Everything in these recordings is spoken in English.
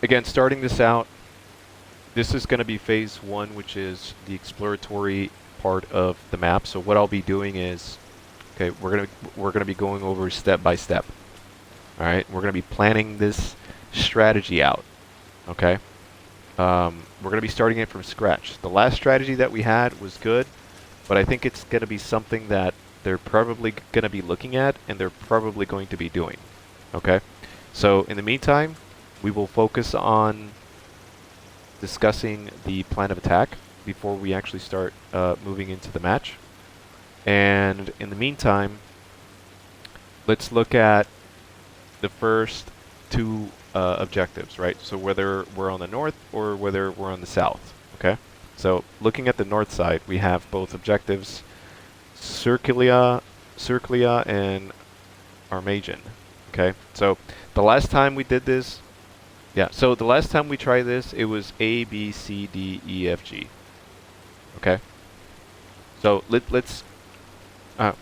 again, starting this out, this is going to be phase one, which is the exploratory part of the map. So what I'll be doing is, okay, we're gonna be going over step by step. All right, we're gonna be planning this strategy out. Okay, we're gonna be starting it from scratch. The last strategy that we had was good, but I think it's gonna be something that they're probably gonna be looking at and they're probably going to be doing. Okay, so in the meantime, we will focus on discussing the plan of attack before we actually start moving into the match. And in the meantime, let's look at the first two objectives, right? So whether we're on the north or whether we're on the south, okay? So looking at the north side, we have both objectives, Circlia and Armagian, okay? So the last time we did this, yeah, so the last time we tried this, it was A, B, C, D, E, F, G, okay? So let's, uh,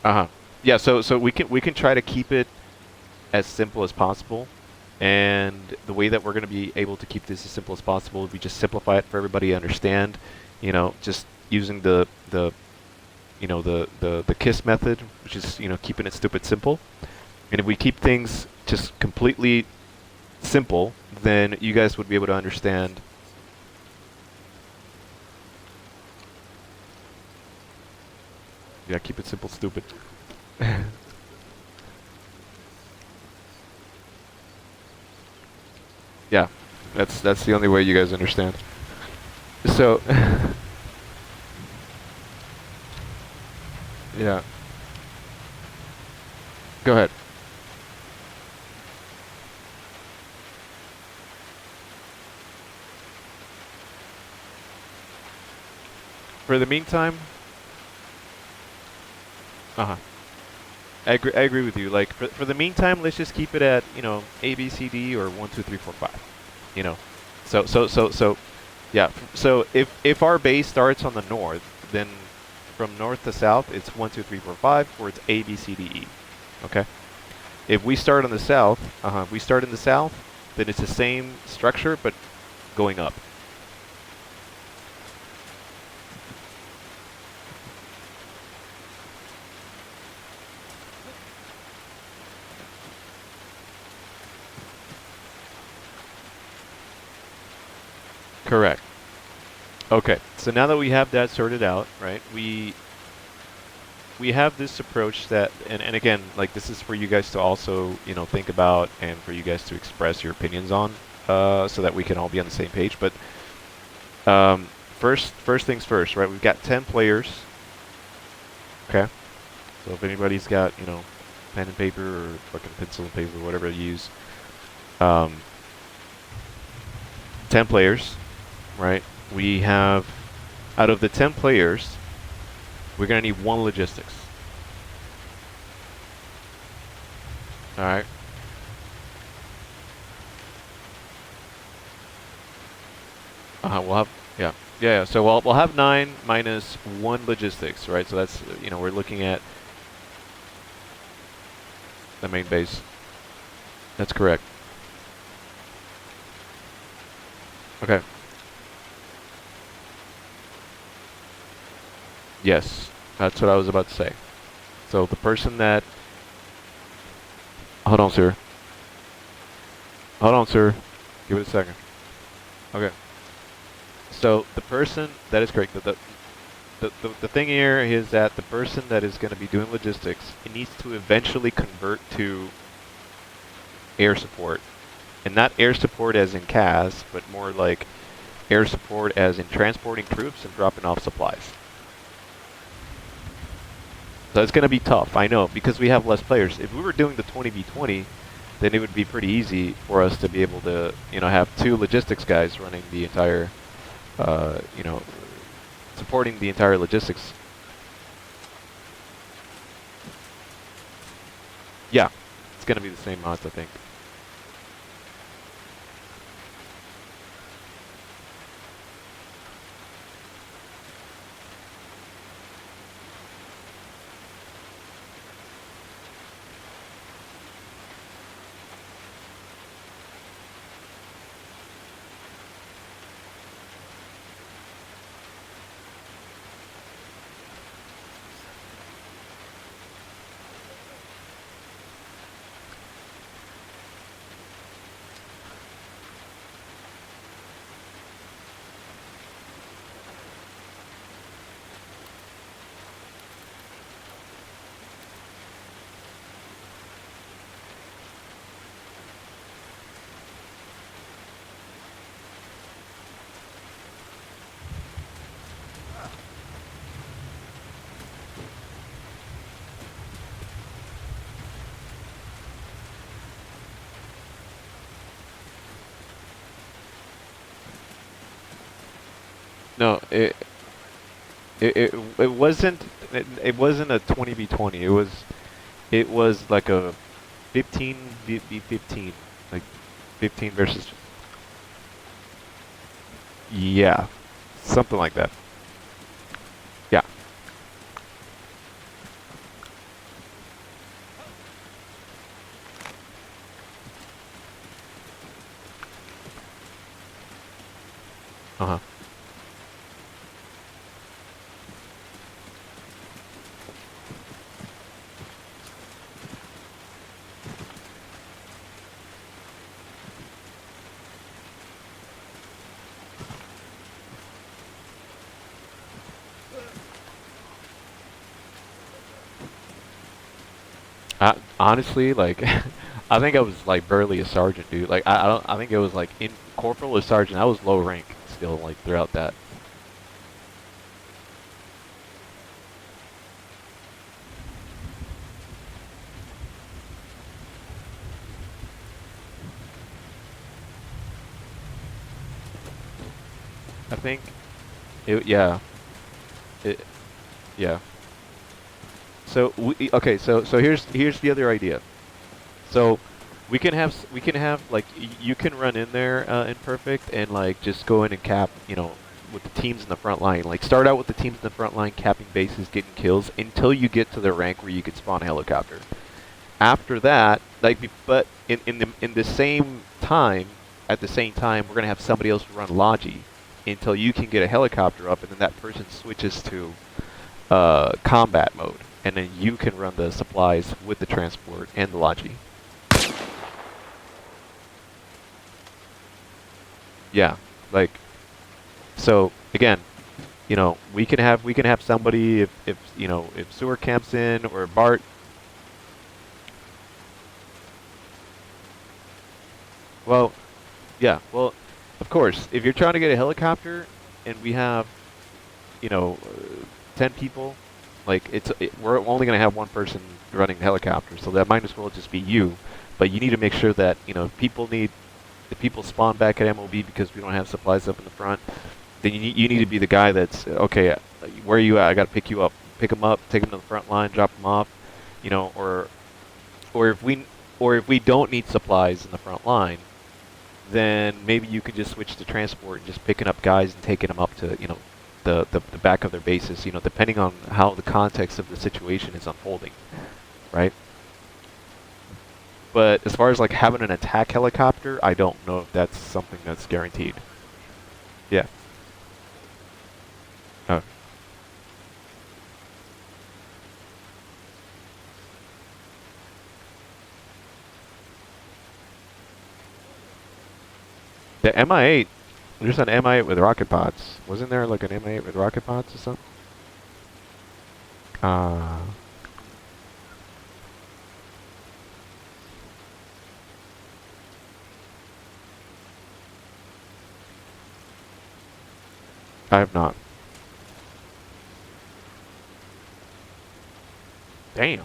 uh-huh. Yeah, so we can try to keep it as simple as possible. And the way that we're going to be able to keep this as simple as possible, we just simplify it for everybody to understand. You know, just using the the KISS method, which is keeping it stupid simple. And if we keep things just completely simple, then you guys would be able to understand. Yeah, keep it simple, stupid. Yeah, that's the only way you guys understand. So, yeah, go ahead. For the meantime, uh-huh. I agree with you. Like for the meantime, let's just keep it at A B C D or 1 2 3 4 5. You know, so yeah. So if our base starts on the north, then from north to south, it's 1 2 3 4 5, or it's A B C D E. Okay. If we start on the south, if we start in the south, then it's the same structure but going up. Correct. Okay. So now that we have that sorted out, right? We have this approach that, and again, like this is for you guys to also, think about and for you guys to express your opinions on, so that we can all be on the same page. But um, first things first, right? We've got 10 players. Okay. So if anybody's got, pen and paper or fucking pencil and paper, whatever you use, um, 10 players, right? We have, out of the 10 players, we're gonna need one logistics. All right. We'll have yeah. So we'll have 9 minus one logistics, right? So that's we're looking at the main base. That's correct. Okay. Yes, that's what I was about to say. So the person that hold on, sir. Hold on, sir. Give it a second. Okay. So the person that is correct. The thing here is that the person that is going to be doing logistics, it needs to eventually convert to air support, and not air support as in CAS, but more like air support as in transporting troops and dropping off supplies. So it's going to be tough, I know, because we have less players. If we were doing the 20v20, then it would be pretty easy for us to be able to, have 2 logistics guys running the entire, uh, you know, supporting the entire logistics. Yeah, it's going to be the same mods, I think. No, it wasn't it wasn't a 20v20. It was like a 15v15, like 15 versus, yeah, something like that. Yeah. Uh-huh. Honestly, like, I think I was like barely a sergeant, dude. Like, I don't. I think it was like in corporal or sergeant. I was low rank still, like throughout that. I think it. Yeah. It. Yeah. So okay. So here's the other idea. So we can have like you can run in there in perfect and like just go in and cap, with the teams in the front line. Like start out with the teams in the front line, capping bases, getting kills until you get to the rank where you can spawn a helicopter. After that, like, but in the same time, at the same time, we're gonna have somebody else run Logi until you can get a helicopter up, and then that person switches to combat mode, and then you can run the supplies with the transport and the Logi. Yeah, like so again, we can have somebody if Sewer camps in or Bart. Well, yeah, well, of course, if you're trying to get a helicopter and we have, you know, 10 people, like we're only going to have one person running the helicopter, so that might as well just be you. But you need to make sure that, if people spawn back at MOB because we don't have supplies up in the front, then you need to be the guy that's, okay, where are you at? I got to pick you up. Pick them up, take them to the front line, drop them off, or or if we or if we don't need supplies in the front line, then maybe you could just switch to transport and just picking up guys and taking them up to, the back of their bases, depending on how the context of the situation is unfolding, right? But as far as like having an attack helicopter, I don't know if that's something that's guaranteed. Yeah. Uh, the MI8, there's an MI8 with rocket pods. Wasn't there like an MI8 with rocket pods or something? Uh, I have not. Damn.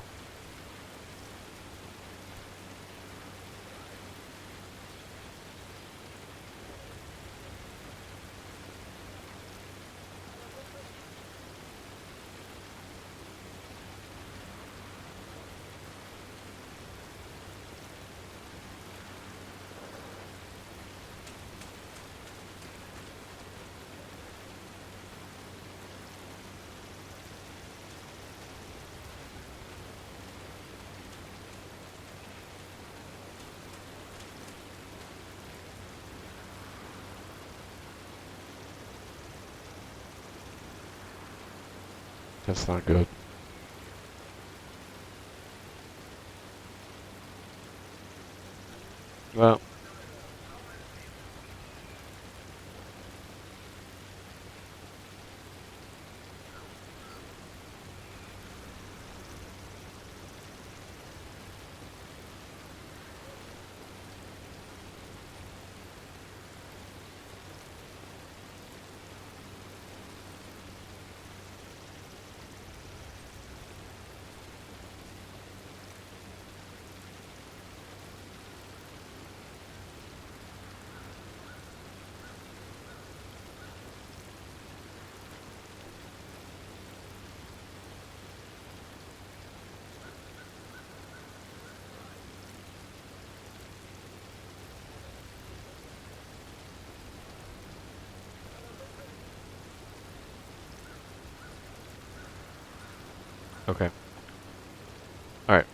That's not good. Well, Okay. All right.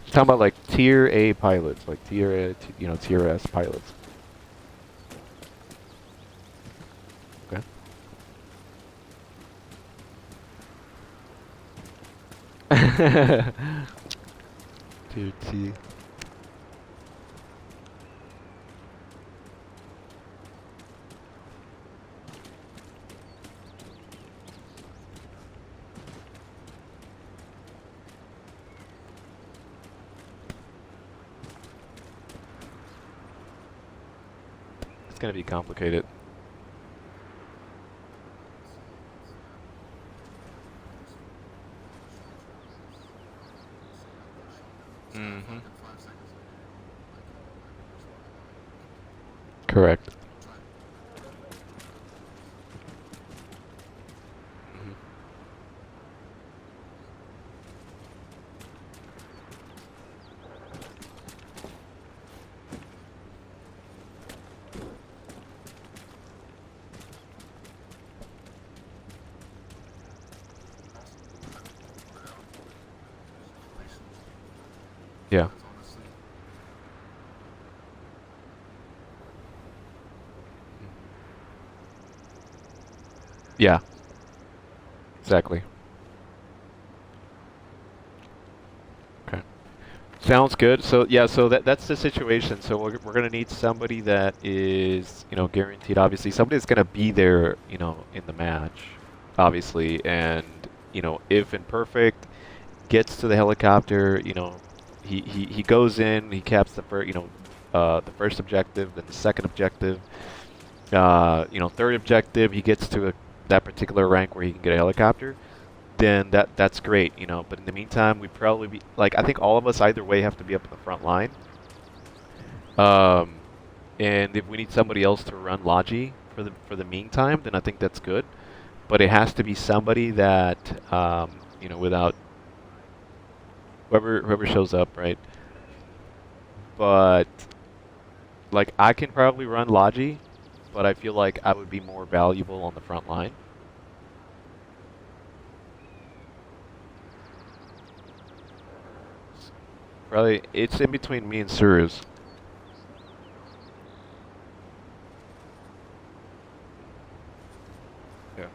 Talking about like tier A pilots, like tier S pilots. Okay. Tier T. It's gonna be complicated. Mm-hmm. Correct. Hmm. Yeah. Yeah. Exactly. Okay. Sounds good. So yeah, so that's the situation. So we're gonna need somebody that is, guaranteed. Obviously, somebody that's gonna be there, in the match, obviously, and if imperfect, gets to the helicopter. He goes in, he caps the first objective, then the second objective. Third objective, he gets to that particular rank where he can get a helicopter. Then that's great. But in the meantime, we probably be like I think all of us either way have to be up in the front line. Um, and if we need somebody else to run Logi for the meantime, then I think that's good. But it has to be somebody that without whoever shows up, right? But like I can probably run Logi, but I feel like I would be more valuable on the front line. Probably it's in between me and Suruz. Yeah.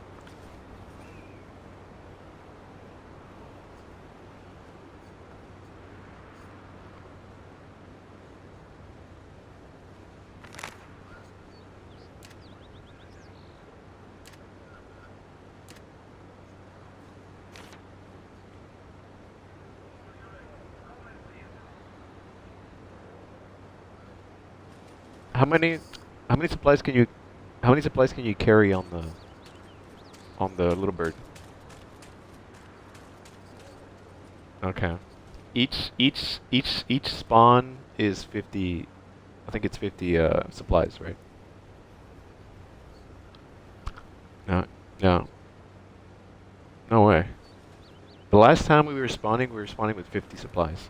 How many how many supplies can you how many supplies can you carry on the little bird? Okay. Each spawn is 50. I think it's 50 supplies, right? No. No. No way. The last time we were spawning with 50 supplies.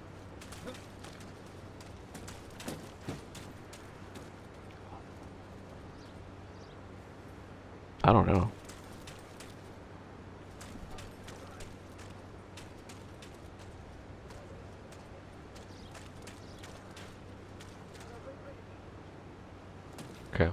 I don't know. Okay.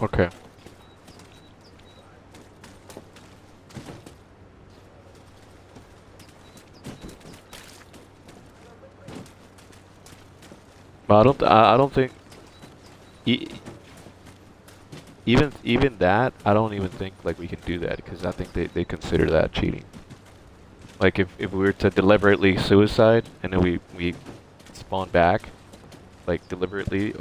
Okay. But I don't think e even that I don't even think like we can do that because I think they consider that cheating. Like if we were to deliberately suicide and then we spawn back like deliberately.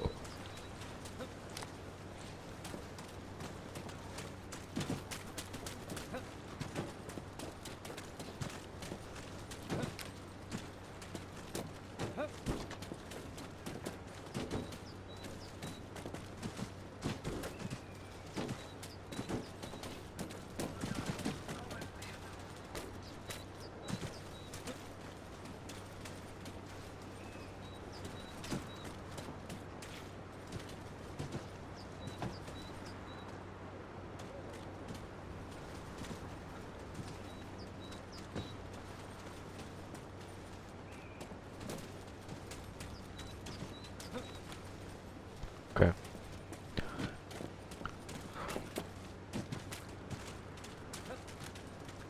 Okay.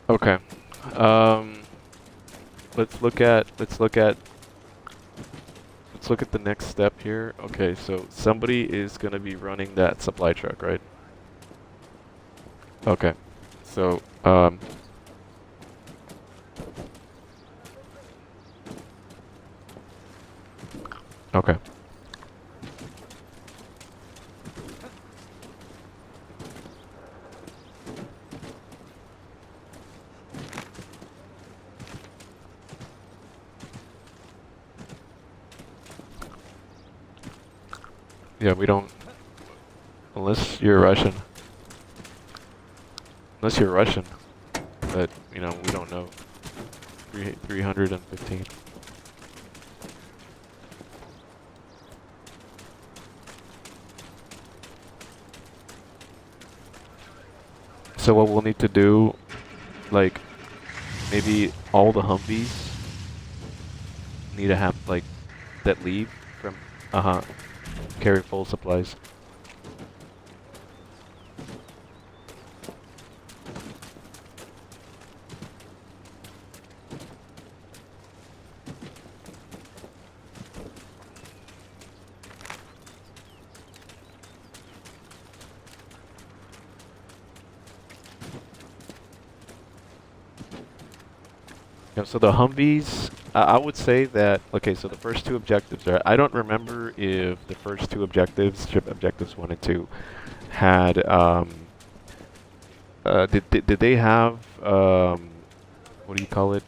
Okay. Um, let's look at the next step here. Okay, so somebody is gonna be running that supply truck, right? Okay. So, okay. Yeah, we don't, unless you're Russian. Unless you're Russian. But, you know, we don't know. 315. So what we'll need to do, like, maybe all the Humvees need to have, like, that leave from, carry full supplies. Yeah, so the Humvees, I would say that, okay, so the first two objectives are, I don't remember if the first two objectives, ship objectives 1 and 2, had, did they have, what do you call it?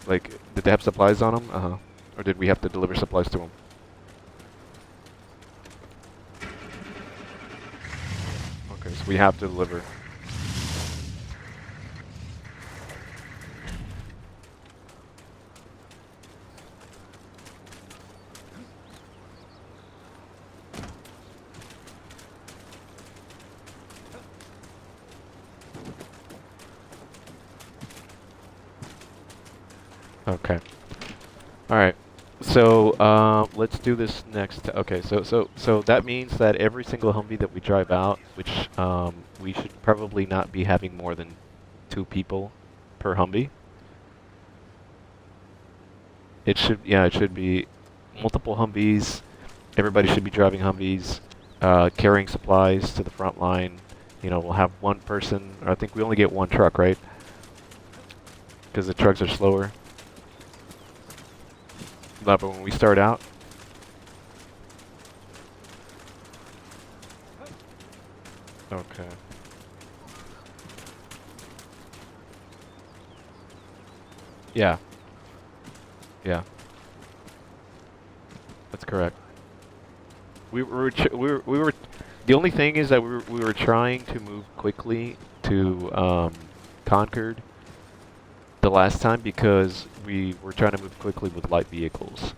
Like, did they have supplies on them? Uh-huh. Or did we have to deliver supplies to them? Okay, so we have to deliver. Okay. All right. So let's do this next. Okay. So that means that every single Humvee that we drive out, which we should probably not be having more than 2 people per Humvee. It should, yeah, it should be multiple Humvees. Everybody should be driving Humvees, carrying supplies to the front line. You know, we'll have one person. Or I think we only get one truck, right? Because the trucks are slower. But when we start out, okay. Yeah, yeah, that's correct. We were. The only thing is that we were trying to move quickly to Concord the last time because we were trying to move quickly with light vehicles.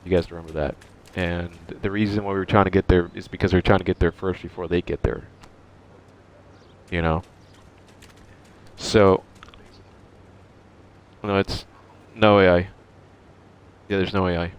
You guys remember that? And the reason why we were trying to get there is because we were trying to get there first before they get there. You know. So no, it's no AI. Yeah, there's no AI.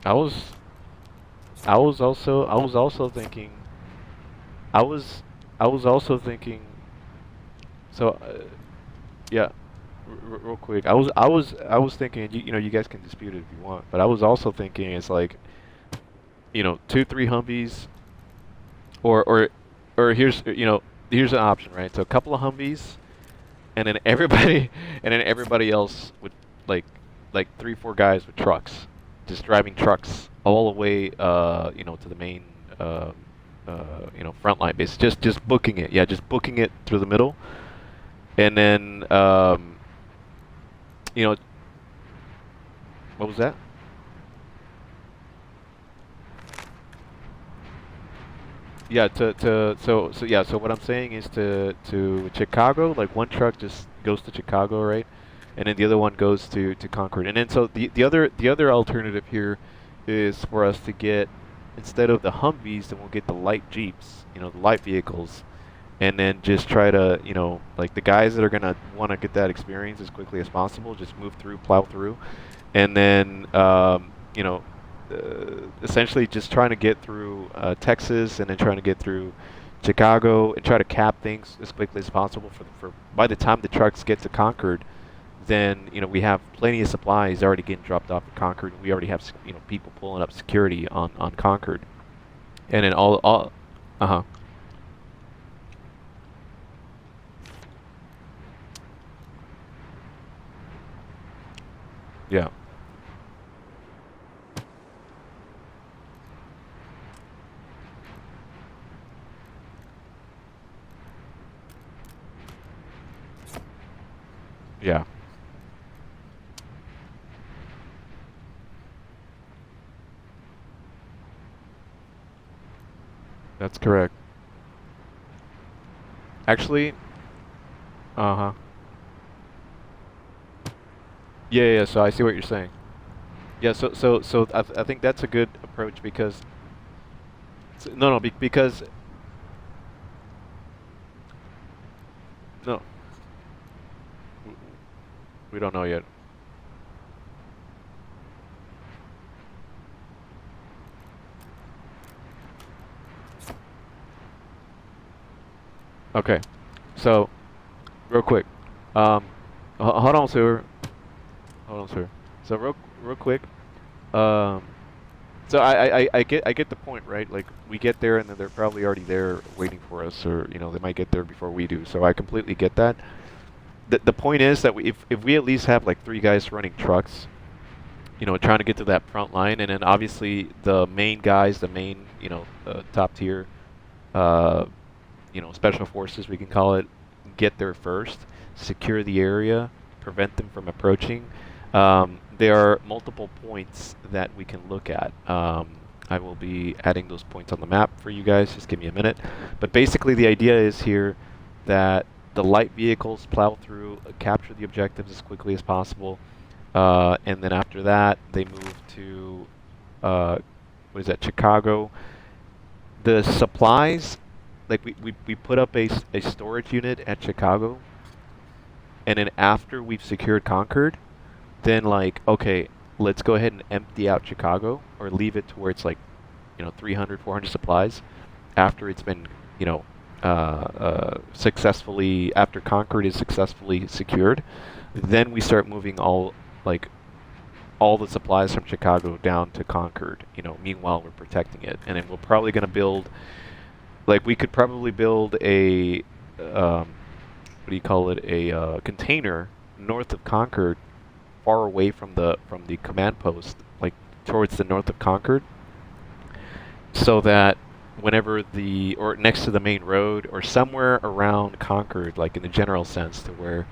I was I was also thinking I was I was also thinking so yeah real quick I was thinking you know you guys can dispute it if you want, but I was also thinking it's like you know 2 3 Humvees or here's you know here's an option, right? So a couple of Humvees and then everybody and then everybody else with like 3 4 guys with trucks, just driving trucks all the way you know to the main you know front line base, just booking it, yeah, just booking it through the middle, and then you know what was that? Yeah, so yeah, so what I'm saying is to Chicago, like one truck just goes to Chicago, right? And then the other one goes to Concord. And then so the other alternative here is for us to get instead of the Humvees, then we'll get the light Jeeps, you know, the light vehicles, and then just try to, you know, like the guys that are gonna want to get that experience as quickly as possible, just move through, plow through, and then you know, essentially just trying to get through Texas and then trying to get through Chicago and try to cap things as quickly as possible for by the time the trucks get to Concord, then you know we have plenty of supplies already getting dropped off at Concord. We already have you know people pulling up security on Concord, and then all uh-huh. Yeah. Yeah. That's correct. Actually, uh-huh. Yeah, yeah, so I see what you're saying. Yeah, so I think that's a good approach because no, no, because no, w- we don't know yet. Okay, so real quick, um, hold on, sir. Hold on, sir. So real quick, um, so I get the point, right? Like we get there and then they're probably already there waiting for us, or you know they might get there before we do. So I completely get that. The point is that if we at least have like 3 guys running trucks, you know, trying to get to that front line, and then obviously the main guys, the main you know top tier, uh, you know, special forces we can call it, get there first, secure the area, prevent them from approaching. There are multiple points that we can look at. I will be adding those points on the map for you guys. Just give me a minute. But basically, the idea is here that the light vehicles plow through, capture the objectives as quickly as possible, and then after that, they move to uh, what is that? Chicago. The supplies, like we put up a storage unit at Chicago, and then after we've secured Concord, then like okay, let's go ahead and empty out Chicago or leave it to where it's like you know 300 400 supplies after it's been you know successfully after Concord is successfully secured, then we start moving like all the supplies from Chicago down to Concord, you know, meanwhile we're protecting it. And then we're probably going to build like we could probably build a what do you call it, a container north of Concord, far away from the command post, like towards the north of Concord, so that whenever the or next to the main road or somewhere around Concord, like in the general sense, to where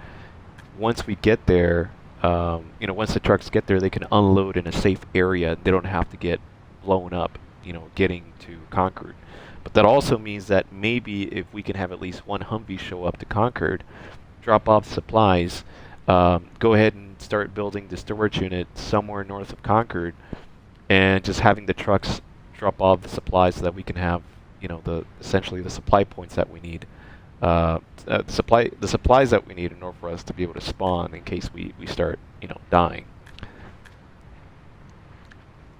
once we get there, you know, once the trucks get there, they can unload in a safe area. They don't have to get blown up, you know, getting to Concord. But that also means that maybe if we can have at least one Humvee show up to Concord, drop off supplies, go ahead and start building the storage unit somewhere north of Concord, and just having the trucks drop off the supplies so that we can have, you know, the essentially the supply points that we need, the supplies that we need in order for us to be able to spawn in case we start, you know, dying.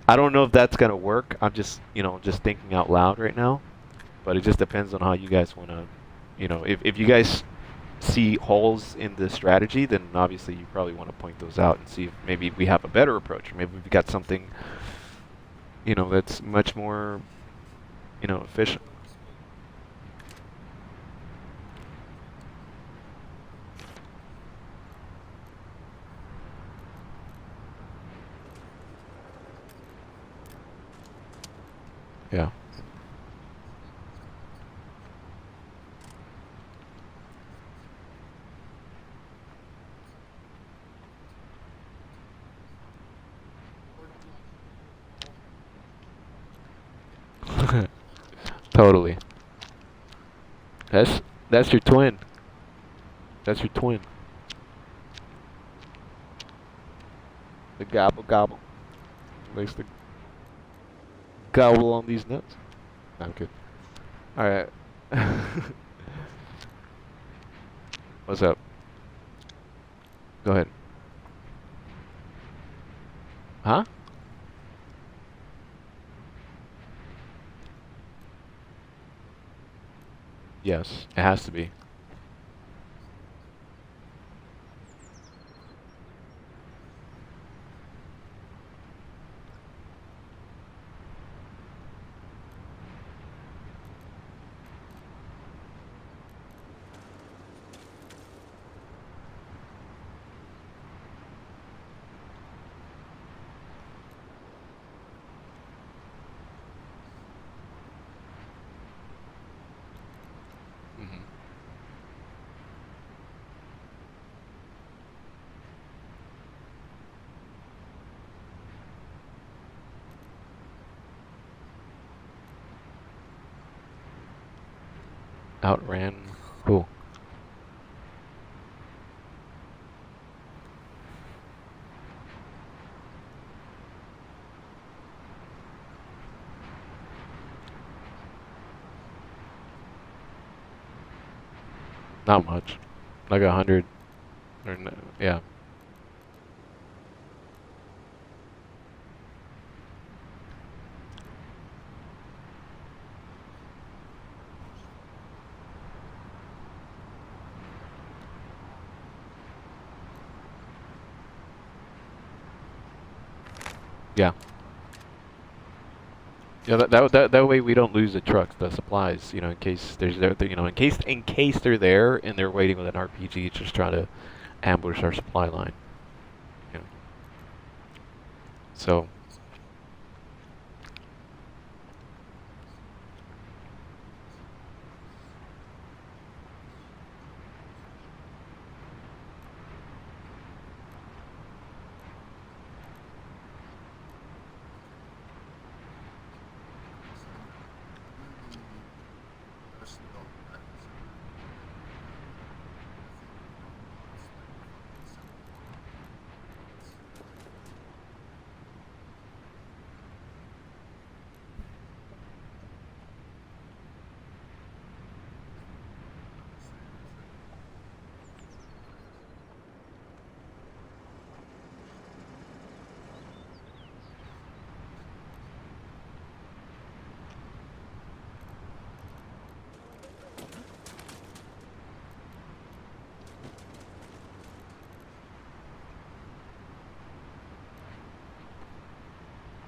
I don't know if that's gonna work. I'm just, just thinking out loud right now. But it just depends on how you guys want to, if you guys see holes in the strategy, then obviously you probably want to point those out and see if maybe we have a better approach, or maybe we've got something, that's much more, efficient. Yeah. Totally. That's that's your twin. That's your twin. The gobble gobble. Likes to gobble on these nuts. No, I'm kidding. All right. What's up? Go ahead. Huh? Yes, it has to be. Hmm. Outran. Cool. Not much. Like 100 or yeah. Yeah. Yeah, that way we don't lose the trucks, the supplies, in case in case they're there and they're waiting with an RPG just trying to ambush our supply line. You know. So,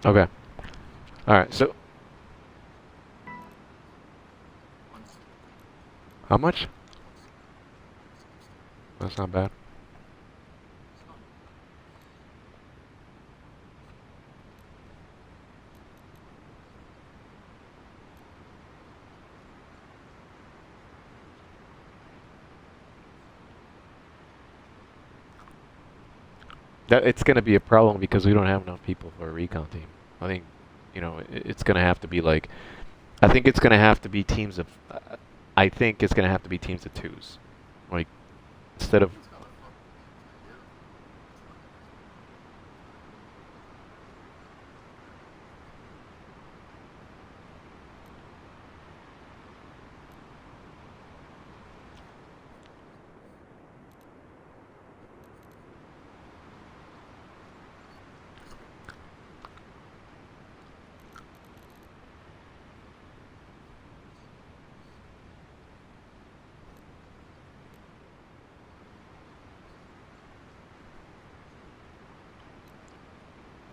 okay. All right. So, how much? That's not bad. That it's going to be a problem because we don't have enough people for a recon team. I think, it's going to have to be like I think it's going to have to be teams of I think it's going to have to be teams of twos. Like instead of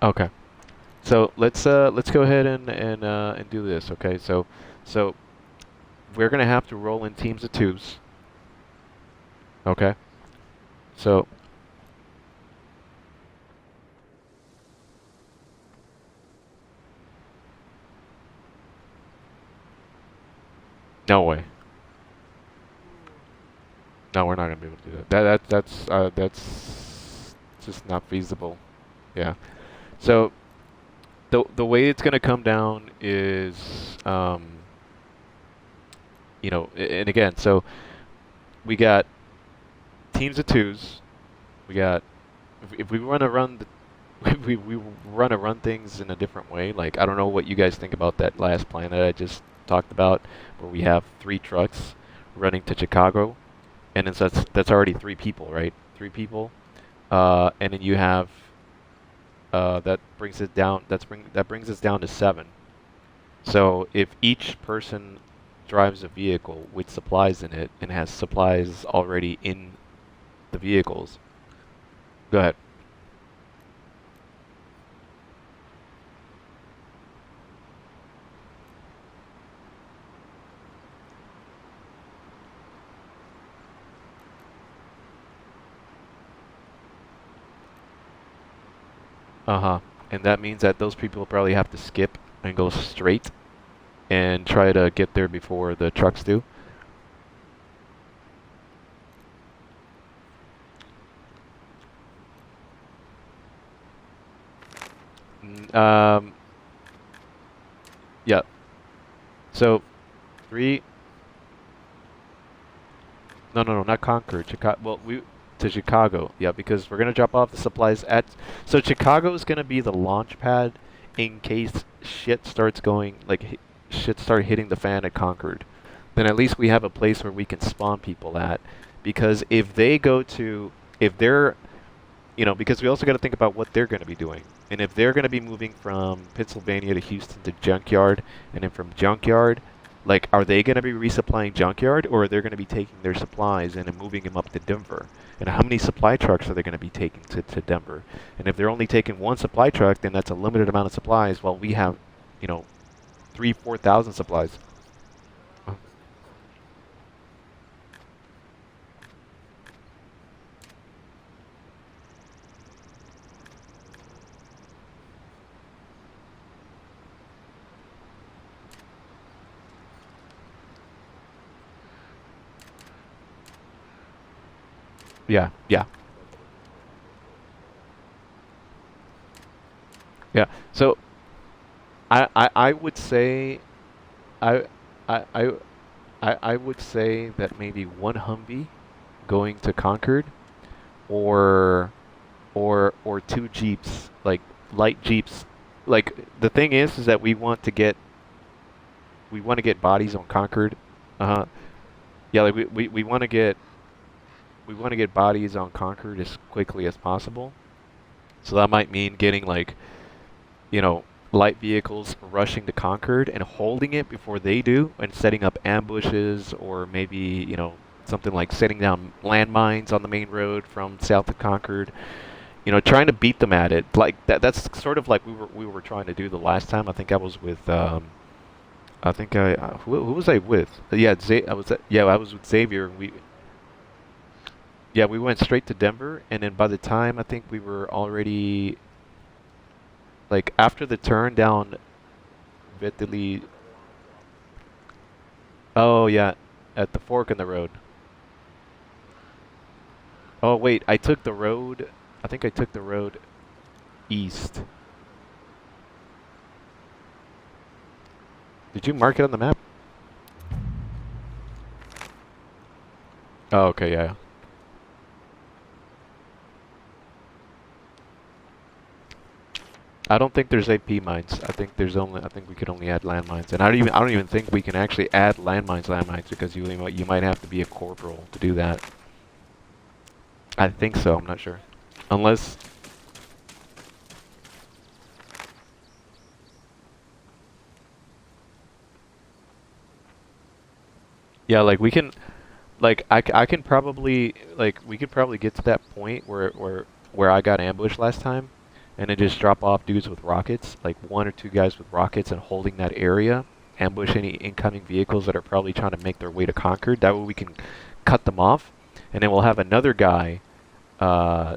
Okay. So let's go ahead and do this. Okay. So we're gonna have to roll in teams of twos. Okay. So no way. No, we're not gonna be able to do that. That's just not feasible. Yeah. So the way it's gonna come down is and again, so we got teams of twos. We got if we want to run we want to run things in a different way. Like I don't know what you guys think about that last plan that I just talked about, where we have three trucks running to Chicago, and then so that's already three people, right? Three people, and then you have that brings it down. That brings us down to seven. So if each person drives a vehicle with supplies in it and has supplies already in the vehicles, go ahead. Uh-huh. And that means that those people probably have to skip and go straight and try to get there before the trucks do. Mm, yeah. So three. No, no, no, not Concord. Chicago. Well, we to Chicago. Yeah, because we're gonna drop off the supplies at. So Chicago is gonna be the launch pad in case shit starts going like shit start hitting the fan at Concord. Then at least we have a place where we can spawn people at. Because if they go to, if they're, because we also got to think about what they're going to be doing. And if they're going to be moving from Pennsylvania to Houston to Junkyard, and then from Junkyard, like, are they going to be resupplying Junkyard, or are they going to be taking their supplies and then moving them up to Denver? And how many supply trucks are they going to be taking to Denver? And if they're only taking one supply truck, then that's a limited amount of supplies, while we have, you know, 4,000 supplies. Yeah, yeah, yeah. So I would say I I I I would say that maybe one Humvee going to Concord, or or two Jeeps, like light Jeeps. Like the thing is that we want to get bodies on Concord. Uh-huh. Yeah, like we want to get bodies on Concord as quickly as possible. So that might mean getting like, you know, light vehicles rushing to Concord and holding it before they do, and setting up ambushes, or maybe, something like setting down landmines on the main road from south of Concord. Trying to beat them at it. Like that's sort of like we were trying to do the last time. I think I was with I think who was I with? Yeah, I was with Xavier, and we went straight to Denver, and then by the time I think we were already, like, after the turn down Vitaly. Oh yeah, at the fork in the road. Oh wait, I took the road. I think I took the road east. Did you mark it on the map? Oh, okay, yeah. I don't think there's AP mines. I think we could only add landmines, and I don't even think we can actually add landmines, because you might have to be a corporal to do that. I think so. I'm not sure. Unless, yeah, like we can, like I can probably, like we could probably get to that point where I got ambushed last time, and then just drop off dudes with rockets, like 1 or 2 guys with rockets, and holding that area, ambush any incoming vehicles that are probably trying to make their way to Concord. That way we can cut them off, and then we'll have another guy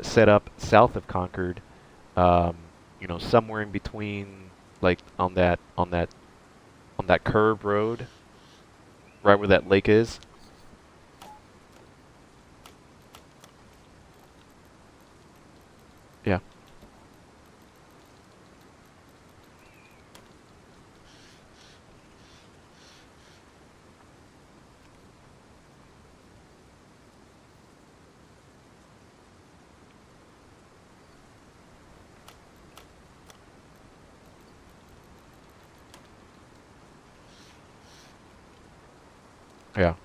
set up south of Concord, um, somewhere in between, like on that curved road, right where that lake is. Yeah, yeah.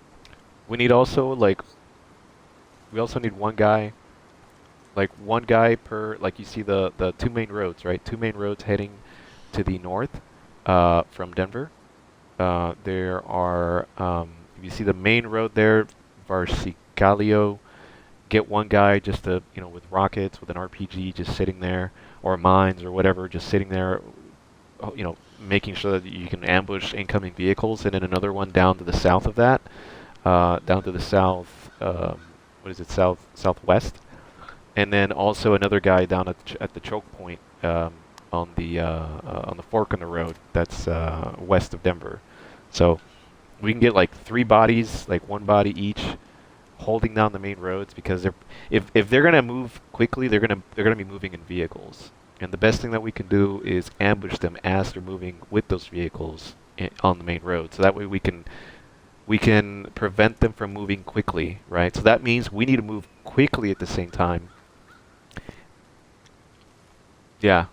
We need also like we also need one guy per, like, you see the two main roads, right? Two main roads heading to the north from Denver. There are, if you see the main road there, Varsicalio, get one guy just to, with rockets, with an RPG, just sitting there, or mines or whatever, just sitting there, making sure that you can ambush incoming vehicles, and then another one down to the south of that, down to the south, what is it, southwest, and then also another guy down at the choke point, on the fork in the road that's west of Denver. So we can get like 3 bodies, like 1 body each, holding down the main roads, because if they're gonna move quickly, they're gonna be moving in vehicles, and the best thing that we can do is ambush them as they're moving with those vehicles on the main road. So that way we can prevent them from moving quickly, right? So that means we need to move quickly at the same time. Yeah,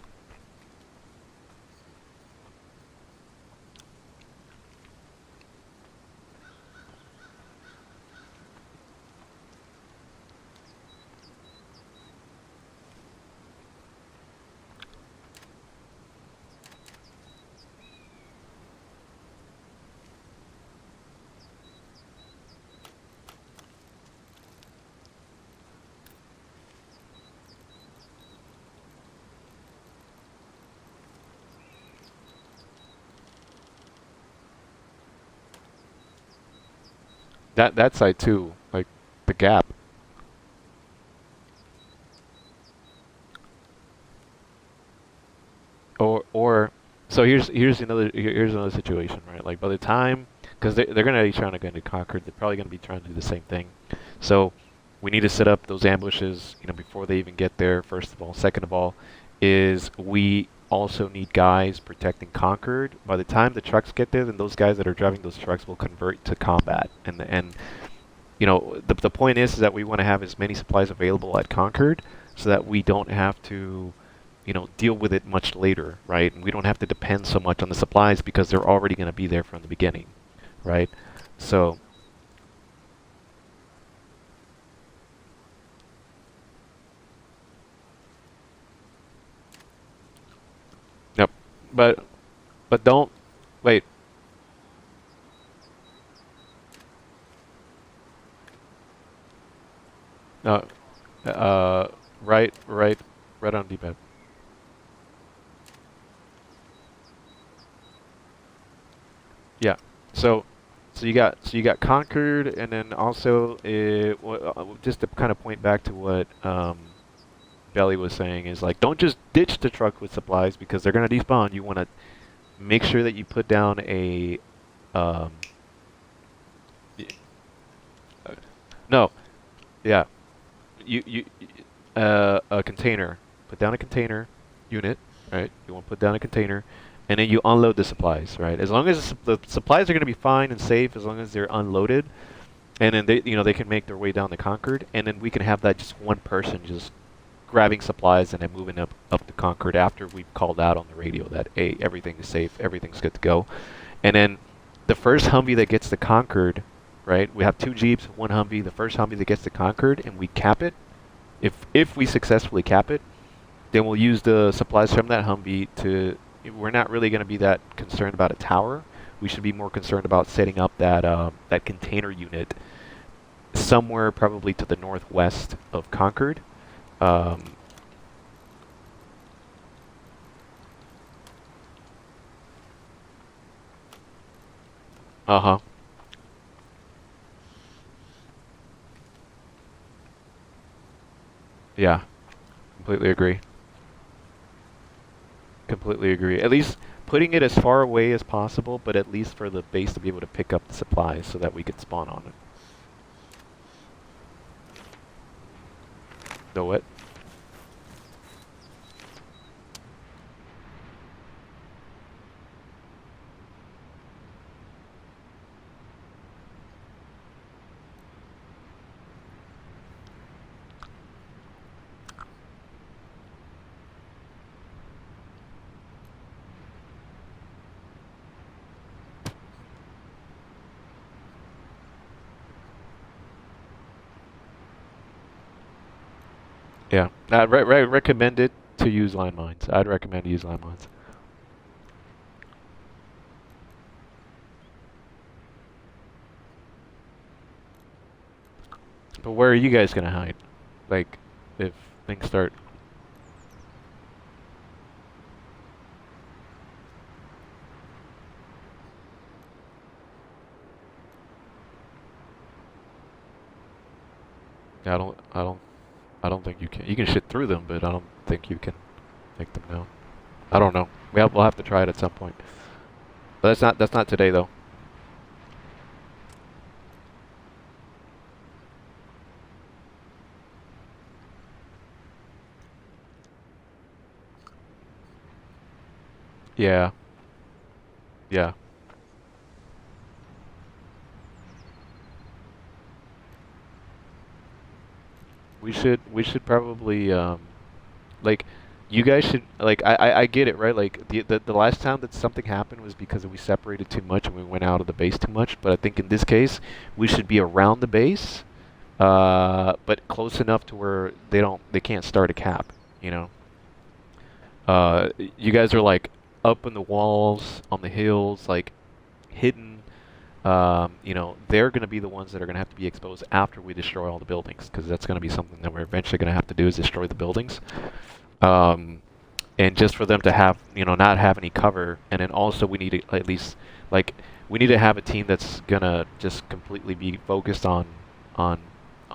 that side too, like the gap. Or so here's another situation, right? Like by the time, because they're gonna be trying to go into Concord, they're probably gonna be trying to do the same thing. So we need to set up those ambushes, before they even get there. First of all, second of all, is we also need guys protecting Concord. By the time the trucks get there, then those guys that are driving those trucks will convert to combat, and the point is that we want to have as many supplies available at Concord, so that we don't have to, deal with it much later, right? And we don't have to depend so much on the supplies, because they're already going to be there from the beginning, right? So, yep. But don't wait. No, uh, right, right, right on D-pad. Yeah. So, so you got Concord, and then also just to kind of point back to what Belly was saying, is like, don't just ditch the truck with supplies, because they're gonna despawn. You want to make sure that you put down um, y- uh, no, yeah, a container. Put down a container unit, right? You want to put down a container, and then you unload the supplies, right? As long as the supplies are going to be fine and safe, as long as they're unloaded, and then they can make their way down the Concord, and then we can have that just one person just grabbing supplies and then moving up the Concord after we've called out on the radio that, hey, everything is safe, everything's good to go, and then the first Humvee that gets the Concord, right? We have 2 Jeeps, one Humvee. The first Humvee that gets the Concord, and we cap it. If we successfully cap it, then we'll use the supplies from that Humvee to. We're not really going to be that concerned about a tower. We should be more concerned about setting up that container unit somewhere probably to the northwest of Concord. Um, Uh-huh. Yeah. Completely agree. Completely agree. At least putting it as far away as possible, but at least for the base to be able to pick up the supplies so that we could spawn on it. Know what? Yeah. I'd recommend it to use landmines. I'd recommend to use landmines. But where are you guys gonna hide? Like, if things start. I don't. I don't. I don't think you can. You can shit through them, but I don't think you can take them down. I don't know. We'll have to try it at some point. But that's not today though. Yeah. Yeah. We should probably like you guys should like I get it, right? Like the last time that something happened was because we separated too much and we went out of the base too much, but I think in this case we should be around the base, but close enough to where they can't start a cap, you know. You guys are like up in the walls on the hills, like hidden. You know, they're going to be the ones that are going to have to be exposed after we destroy all the buildings, because that's going to be something that we're eventually going to have to do is destroy the buildings. Um, and just for them to have, you know, not have any cover, and then also we need to at least, like, we need to have a team that's going to just completely be focused on, on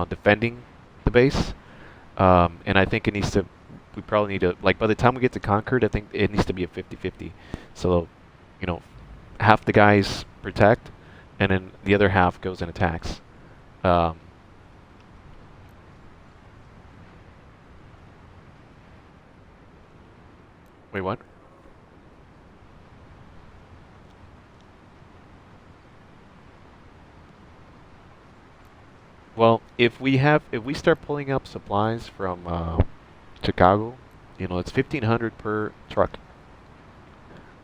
defending the base. And I think it needs to, we probably need to, like, by the time we get to Concord, I think it needs to be a 50-50. So, you know, half the guys protect, and then the other half goes and attacks. Um, wait, what? Well, if we start pulling up supplies from Chicago, you know, it's 1,500 per truck.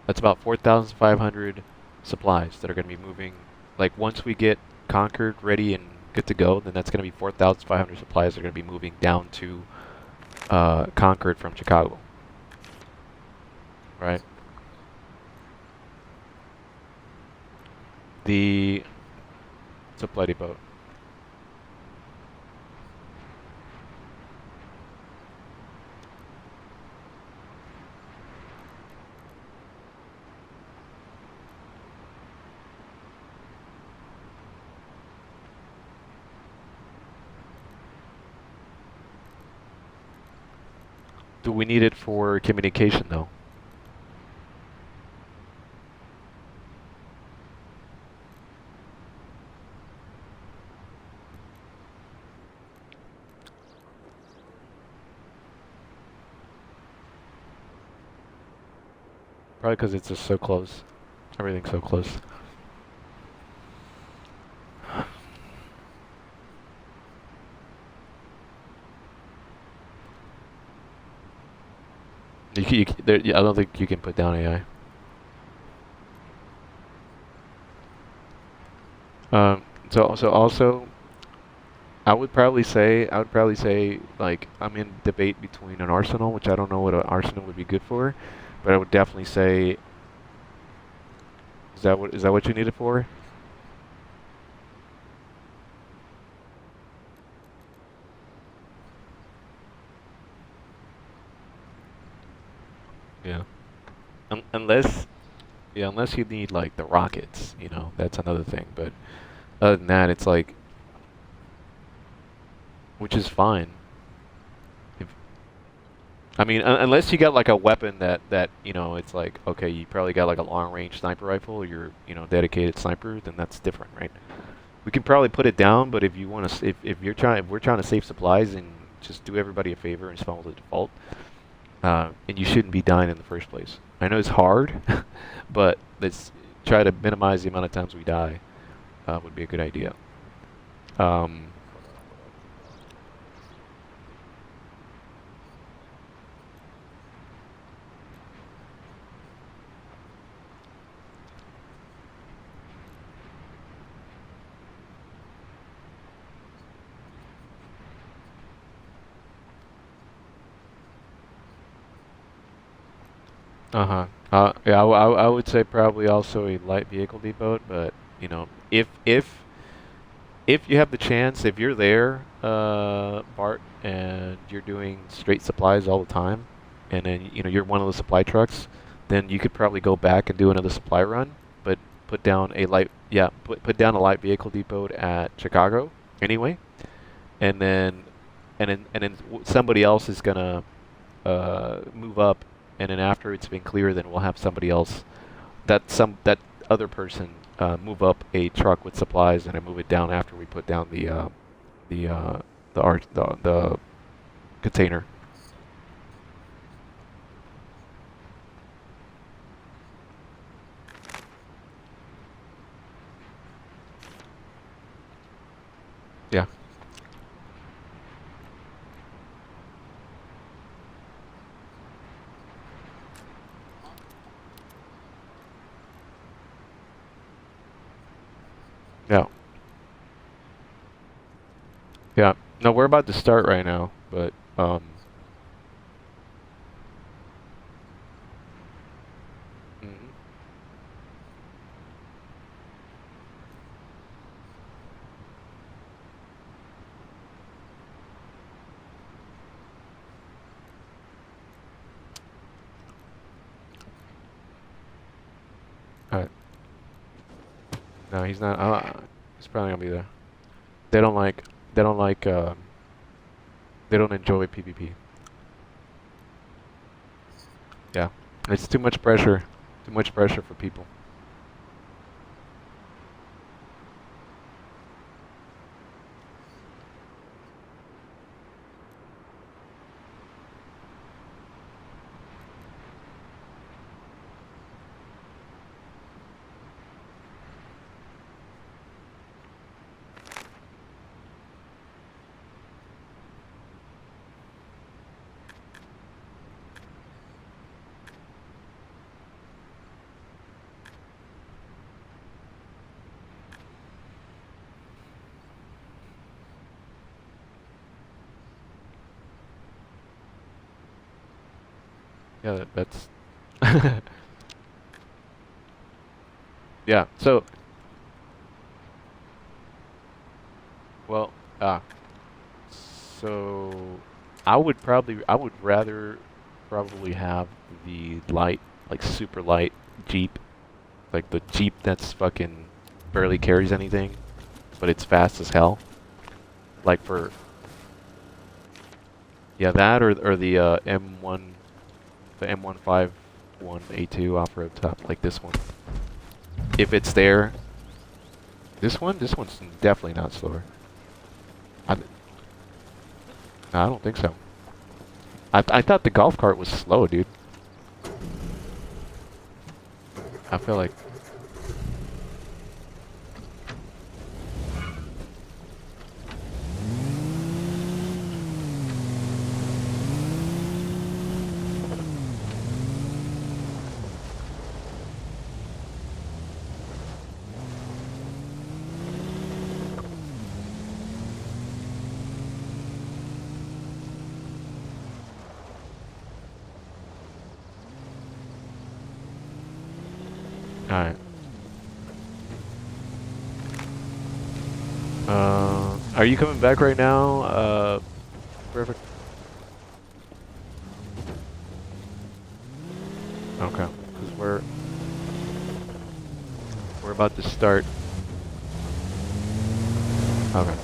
That's about 4,500 supplies that are going to be moving. Like once we get Concord ready and good to go, then that's going to be 4,500 supplies that are going to be moving down to Concord from Chicago, right? The supply depot. Do we need it for communication though? Probably because it's just so close. Everything's so close. I don't think you can put down AI. So also, I would probably say, like, I'm in debate between an arsenal, which I don't know what an arsenal would be good for, but I would definitely say, is that what you need it for? Yeah. Unless Yeah, unless you need like the rockets, you know, that's another thing. But other than that, it's like, which is fine. If, I mean, unless you got like a weapon that you know, it's like okay, you probably got like a long range sniper rifle, or you're dedicated sniper, then that's different, right? We can probably put it down, but if you want to, if we're trying to save supplies and just do everybody a favor and just follow the default, and you shouldn't be dying in the first place. I know it's hard, but let's try to minimize the amount of times we die. Would be a good idea. Um, uh-huh. Yeah, I would say probably also a light vehicle depot, but if you have the chance, if you're there, Bart, and you're doing straight supplies all the time, and then you're one of the supply trucks, then you could probably go back and do another supply run, but put down a light, yeah, put down a light vehicle depot at Chicago anyway, and then somebody else is gonna move up, and then after it's been clear, then we'll have somebody else that other person move up a truck with supplies, and I move it down after we put down the the container. Yeah, yeah, yeah. No, we're about to start right now, but mhm. All right. No, he's not. He's probably gonna be there. They don't like. They don't like. They don't enjoy PvP. Yeah, it's too much pressure. Too much pressure for people. Yeah, that's. Yeah. So, well, ah, so I would rather probably have the light, like super light Jeep, like the Jeep that's fucking barely carries anything, but it's fast as hell. Like for yeah, that or the M1, the M151A2 off-road top, like this one. If it's there, this one's definitely not slower. I, no, I don't think so. I thought the golf cart was slow, dude. I feel like. Alright. Are you coming back right now? Perfect. Okay. Because we're We're about to start. Okay.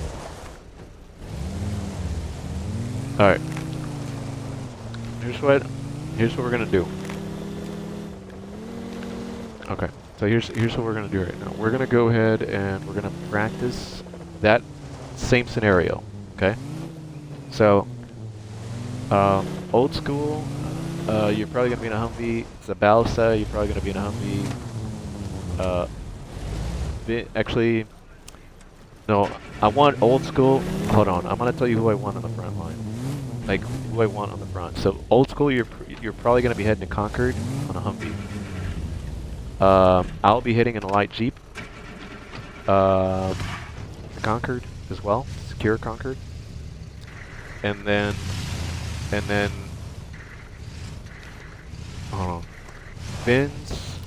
All right. Here's what we're gonna do. Okay. So here's what we're gonna do right now. We're gonna go ahead and we're gonna practice that same scenario. Okay. So, old school. You're probably gonna be in a Humvee. It's a Balsa. You're probably gonna be in a Humvee. Actually, no. I want old school. Hold on. I'm gonna tell you who I want on the front line. Like who I want on the front. So old school. You're probably gonna be heading to Concord on a Humvee. I'll be hitting in a light Jeep. Concord as well. Secure Concord. And then. Vince. Vince.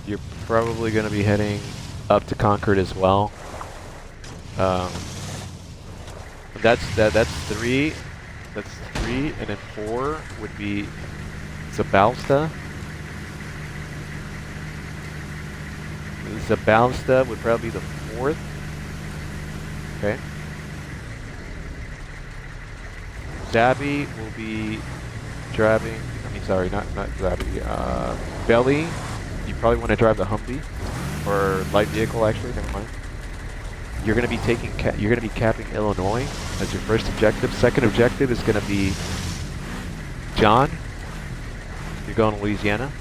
You're probably going to be heading up to Concord as well. That's 3. That's 3, and then 4 would be Zabalsta. Zabalsta would probably be the 4th. Okay. Zabby will be driving. Sorry, not Zabby. Belly. You probably want to drive the Humvee or light vehicle. Actually, never mind. You're going to be taking. You're going to be capping Illinois as your first objective. Second objective is going to be John. You're going to Louisiana.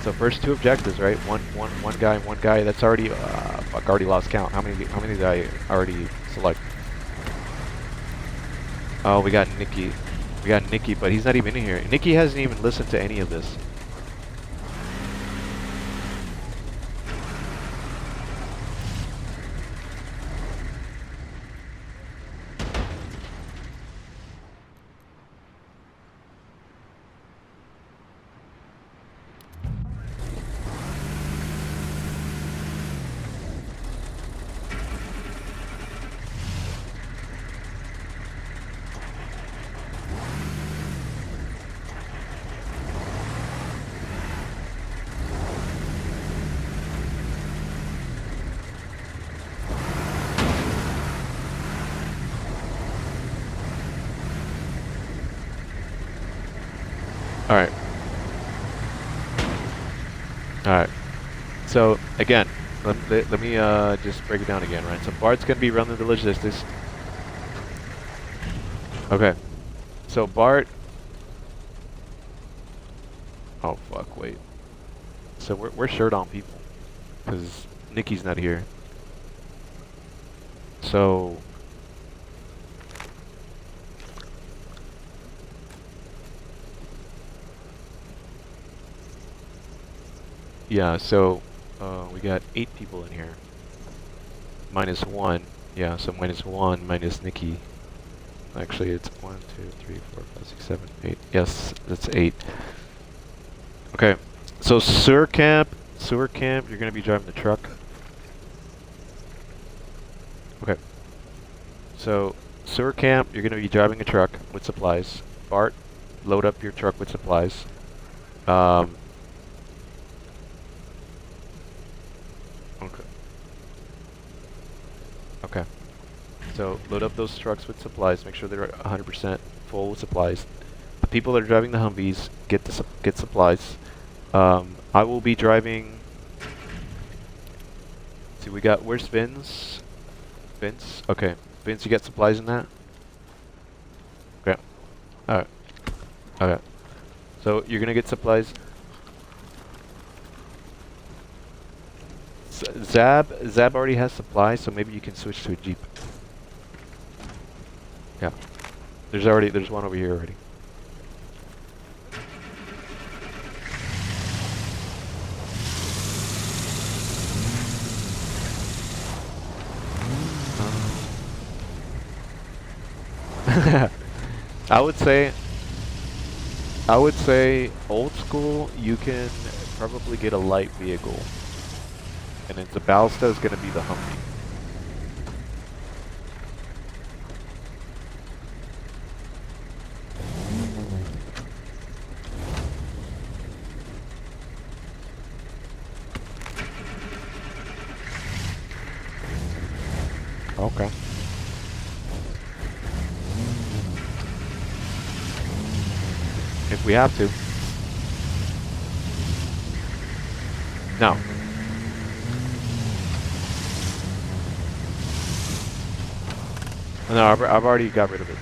So first 2 objectives, right? One guy. That's already. Fuck, already lost count. How many did I already select? Oh, we got Nikki. We got Nikki, but he's not even in here. Nikki hasn't even listened to any of this. Alright. Alright. So, again, let me just break it down again, right? So Bart's going to be running the logistics. Okay. So Bart... Oh, fuck, wait. So we're short on people. Because Nikki's not here. So... Yeah, so we got 8 people in here. Minus 1. Yeah, so minus 1 minus Nikki. Actually, it's 1, 2, 3, 4, 5, 6, 7, 8. Yes, that's 8. Okay, so sewer camp, you're going to be driving the truck. Okay. So, sewer camp, you're going to be driving a truck with supplies. Bart, load up your truck with supplies. Okay. So load up those trucks with supplies. Make sure they're 100% full with supplies. The people that are driving the Humvees get supplies. I will be driving. See, we got. Where's Vince? Vince. Okay. Vince, you got supplies in that? Okay. All right. Okay. So you're gonna get supplies. Zab already has supplies, so maybe you can switch to a Jeep. Yeah. There's one over here already. I would say old school, you can probably get a light vehicle. And then Zabalsta is going to be the Humvee. Okay. If we have to. No. No, I've already got rid of it.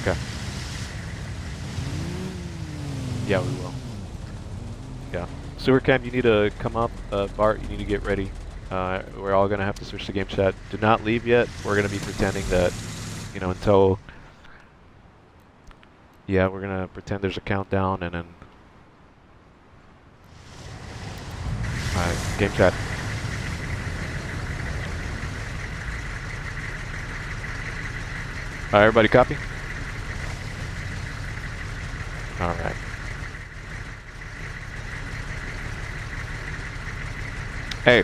Okay. Yeah, we will. Yeah. Sewer Cam, you need to come up. Bart, you need to get ready. We're all going to have to switch to game chat. Do not leave yet. We're going to be pretending that, you know, until... Yeah, we're going to pretend there's a countdown and then... Alright, game chat. Alright, everybody copy? Alright. Hey,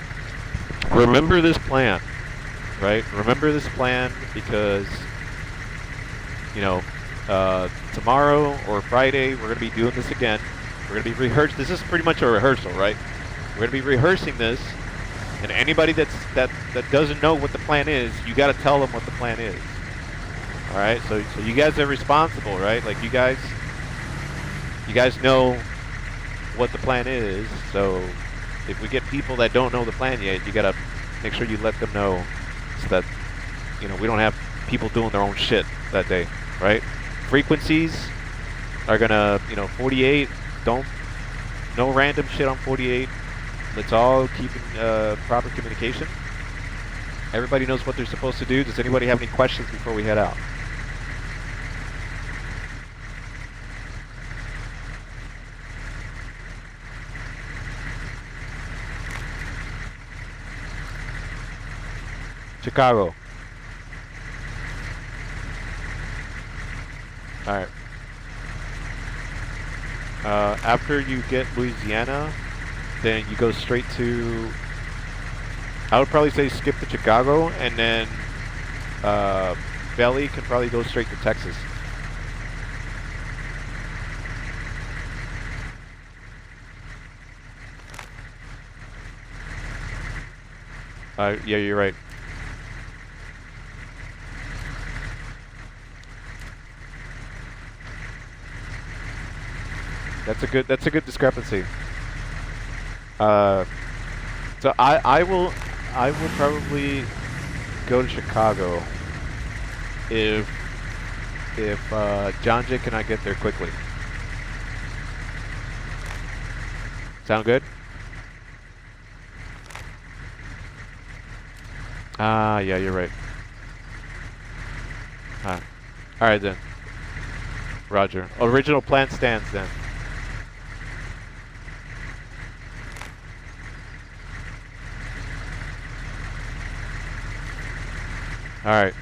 remember this plan, right? Remember this plan because, you know, tomorrow or Friday we're going to be doing this again. We're going to be rehearsing. This is pretty much a rehearsal, right? We're going to be rehearsing this, and anybody that doesn't know what the plan is, you got to tell them what the plan is. All right, so you guys are responsible, right? Like you guys know what the plan is. So if we get people that don't know the plan yet, you got to make sure you let them know so that, you know, we don't have people doing their own shit that day, right? Frequencies are gonna, you know, 48. No random shit on 48. Let's all keep in proper communication. Everybody knows what they're supposed to do. Does anybody have any questions before we head out? Chicago. All right. After you get Louisiana, then you go straight to... I would probably say skip to Chicago, and then Belly can probably go straight to Texas. Yeah, you're right. That's a good discrepancy. So I will probably go to Chicago if John Jay cannot get there quickly. Sound good? Ah, yeah, you're right. All right then. Roger. Original plan stands then. All right.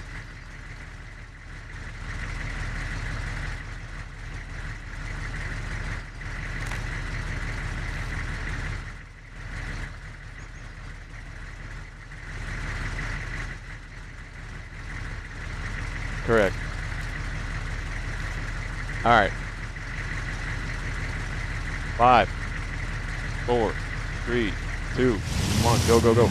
Correct. All right. 5, 4, 3, 2, 1. Go, go, go.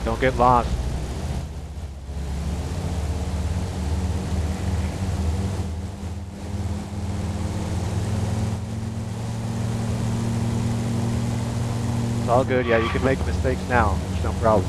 Don't get lost. It's all good. Yeah, you can make mistakes now. There's no problem.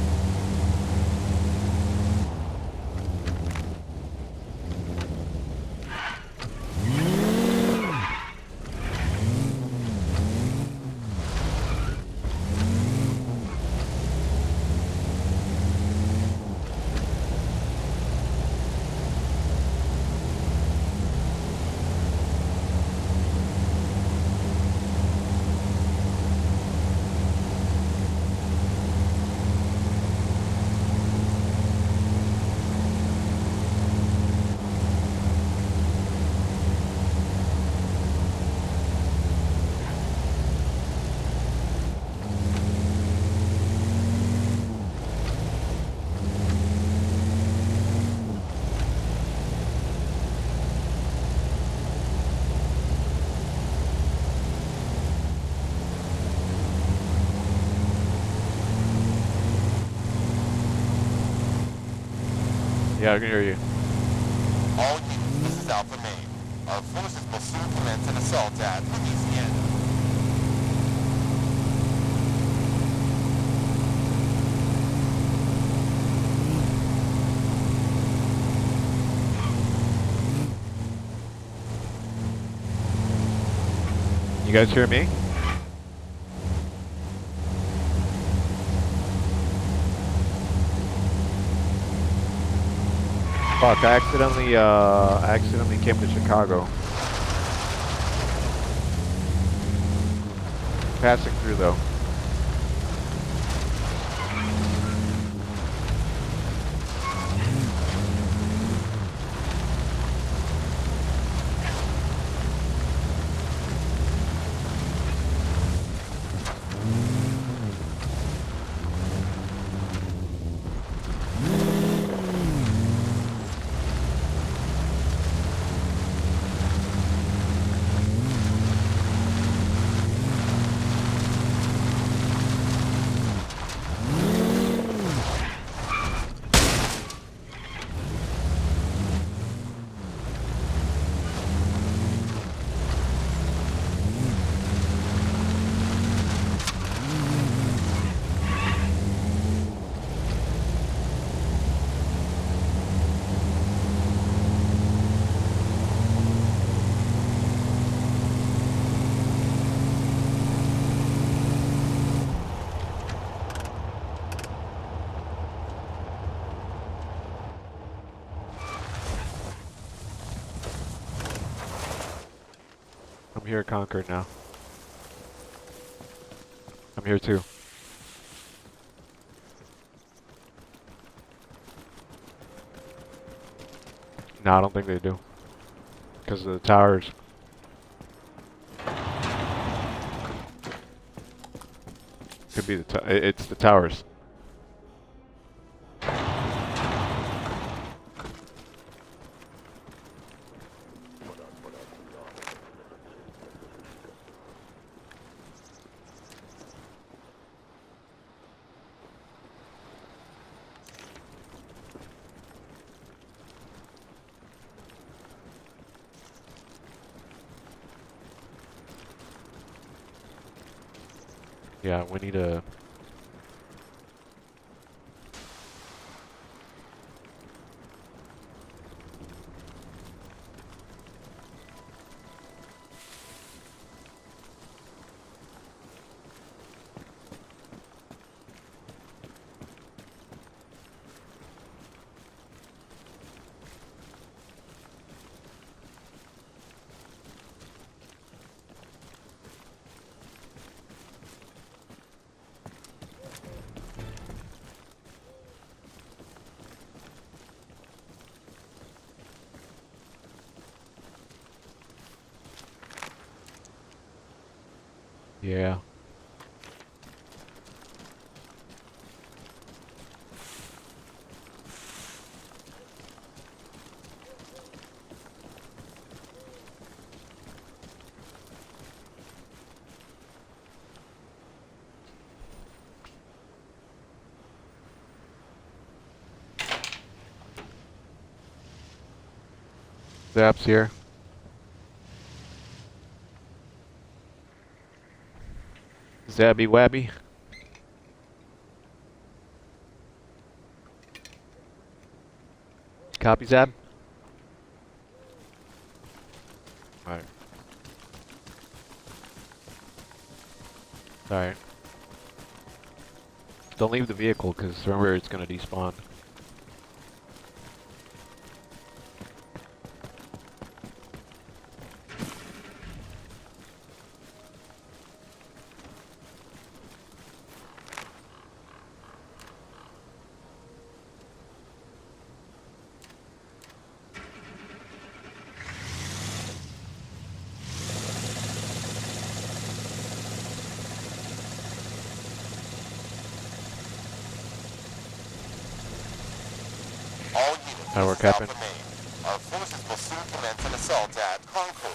Yeah, I can hear you. All units, this is Alpha Main. Our forces will soon commence an assault at Louisiana. You guys hear me? Fuck, I accidentally came to Chicago. Passing through though. I'm here at Concord now. I'm here too. No, I don't think they do. Because of the towers. Could be it's the towers. Yeah, we need to... Yeah. Zap's here. Zabby Wabby. Copy, Zab? Alright. Alright. Don't leave the vehicle, because remember it's gonna despawn. All units, How we're this is capping? Alpha Main. Our forces will soon commence an assault at Concord.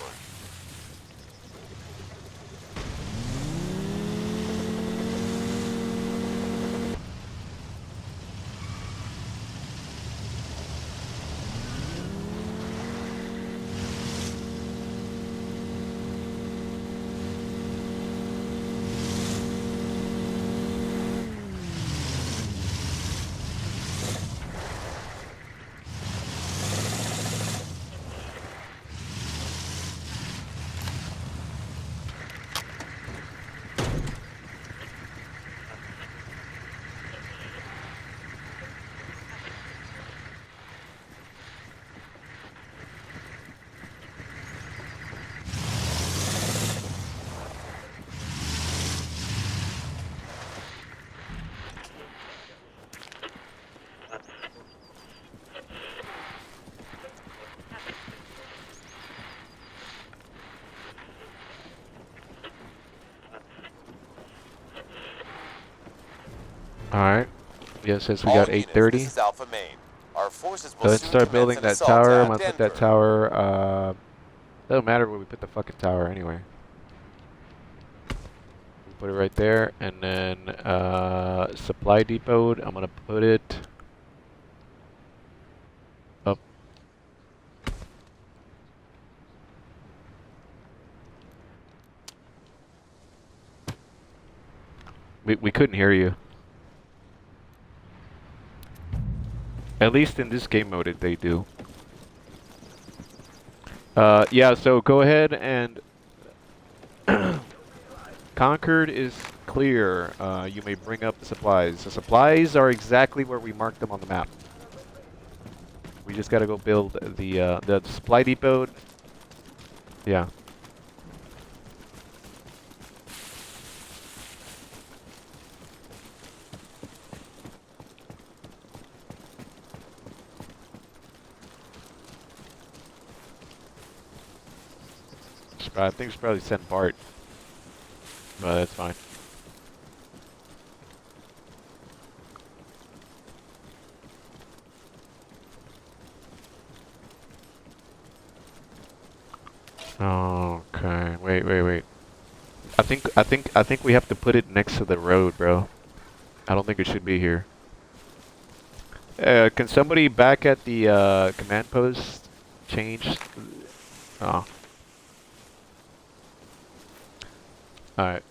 Alright. Yeah, since we All got units, 830. this is Alpha Main. Our forces will So let's soon start commence building an that assault tower. I'm at gonna put that Denver. tower, doesn't matter where we put the fucking tower anyway. We put it right there, and then, supply depot, I'm gonna put it up. We couldn't hear you. At least in this game mode, they do. Yeah, so go ahead and Concord is clear. You may bring up the supplies. The supplies are exactly where we marked them on the map. We just gotta go build the supply depot. Yeah. I think we should probably send Bart. But that's fine. Okay. Wait. I think we have to put it next to the road, bro. I don't think it should be here. Can somebody back at the command post change? Oh. Alright.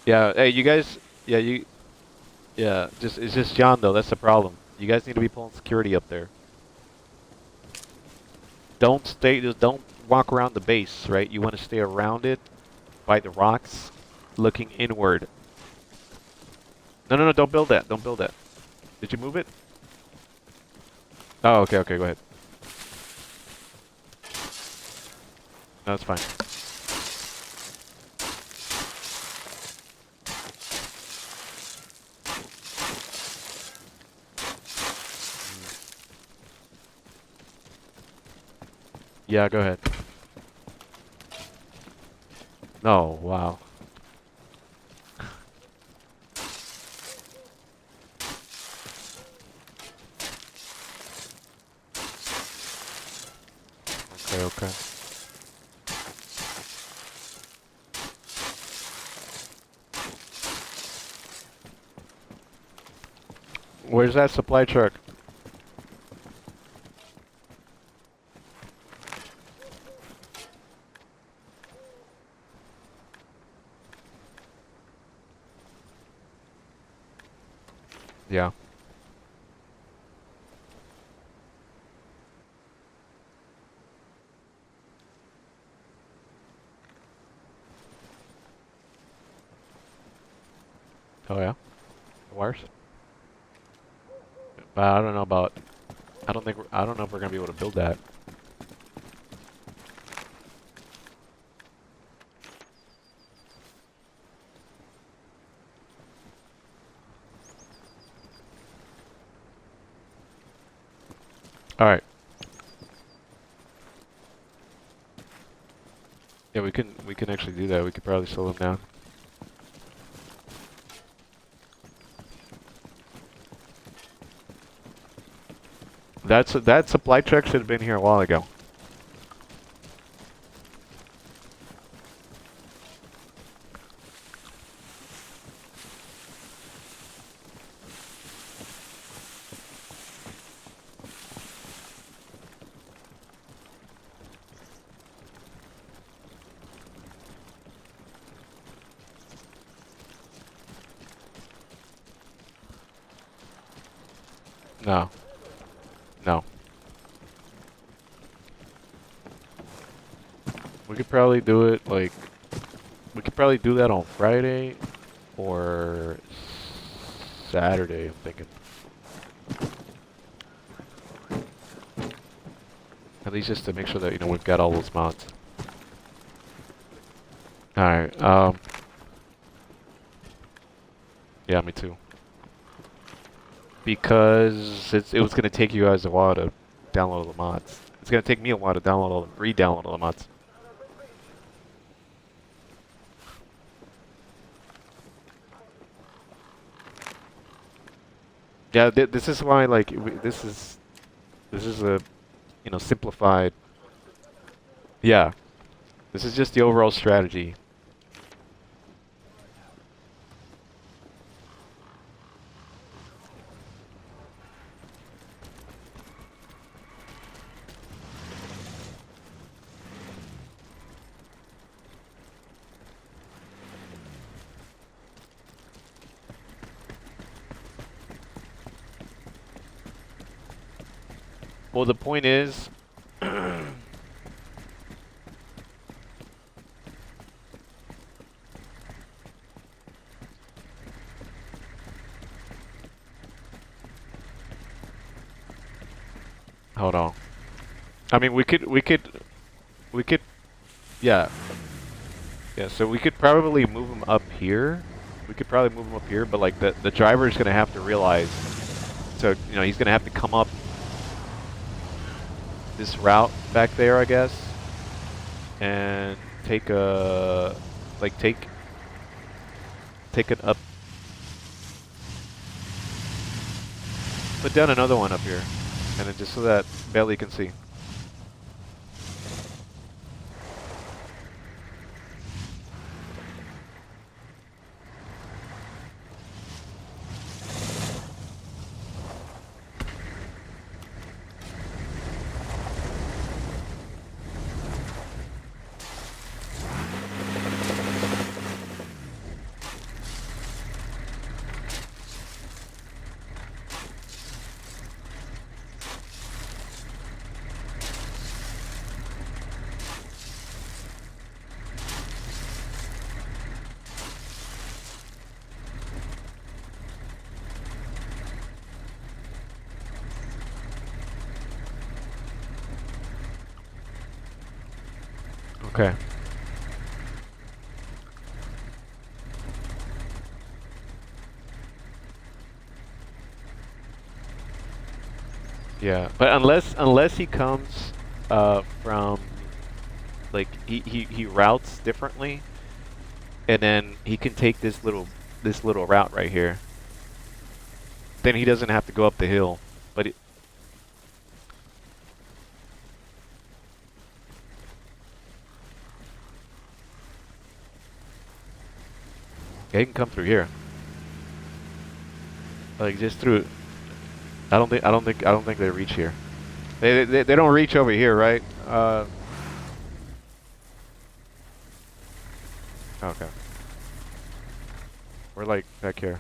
Yeah, hey, you guys, it's just John though, that's the problem. You guys need to be pulling security up there. Just don't walk around the base, right? You want to stay around it, by the rocks, looking inward. No, don't build that, don't build that. Did you move it? Oh, okay, go ahead. No, it's fine. Yeah, go ahead. No, wow. Okay. Where's that supply truck? Yeah. Oh yeah. The wires. But I don't know about. I don't know if we're gonna be able to build that. All right. Yeah, we can actually do that. We could probably slow them down. That supply truck should have been here a while ago. No. No. We could probably do it like we could probably do that on Friday or Saturday, I'm thinking. At least just to make sure that, you know, we've got all those mods. Alright, yeah, me too. Because it was gonna take you guys a while to download all the mods. It's gonna take me a while to download re-download all the mods. Yeah, this is why, like, this is a, you know, simplified. Yeah, this is just the overall strategy. Well, the point is, hold on. I mean, we could, yeah, yeah. So we could probably move him up here. We could probably move him up here, but like the driver is gonna have to realize, so you know, he's gonna have to come up this route back there, I guess, and take a, like take it up. Put down another one up here, and then just so that Belly can see. Okay. Yeah, but unless he comes from, like, he routes differently, and then he can take this little route right here. Then he doesn't have to go up the hill. But yeah, he can come through here. Like just through. I don't think they reach here. They don't reach over here, right? Okay. We're like back here.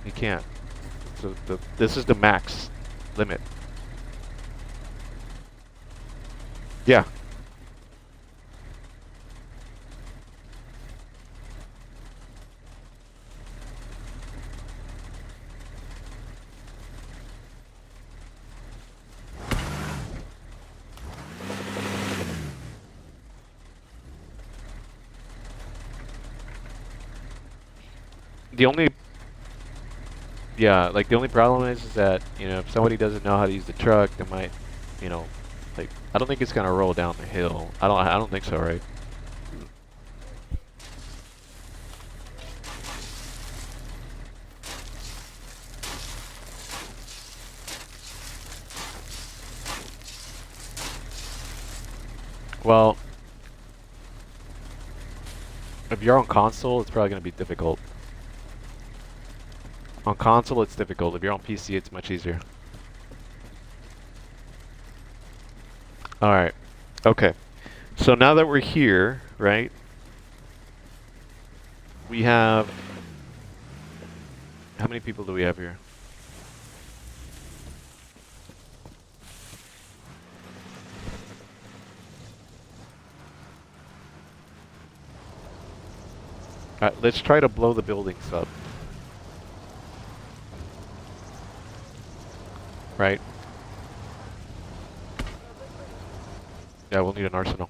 You can't. So this is the max limit. Yeah. The only like the only problem is that, you know, if somebody doesn't know how to use the truck, they might, you know, like I don't think it's gonna roll down the hill. I don't think so, right? Well, if you're on console, it's probably gonna be difficult. On console, it's difficult. If you're on PC, it's much easier. All right. Okay. So now that we're here, right? We have how many people do we have here? Alright, let's try to blow the buildings up. Right? Yeah, we'll need an arsenal.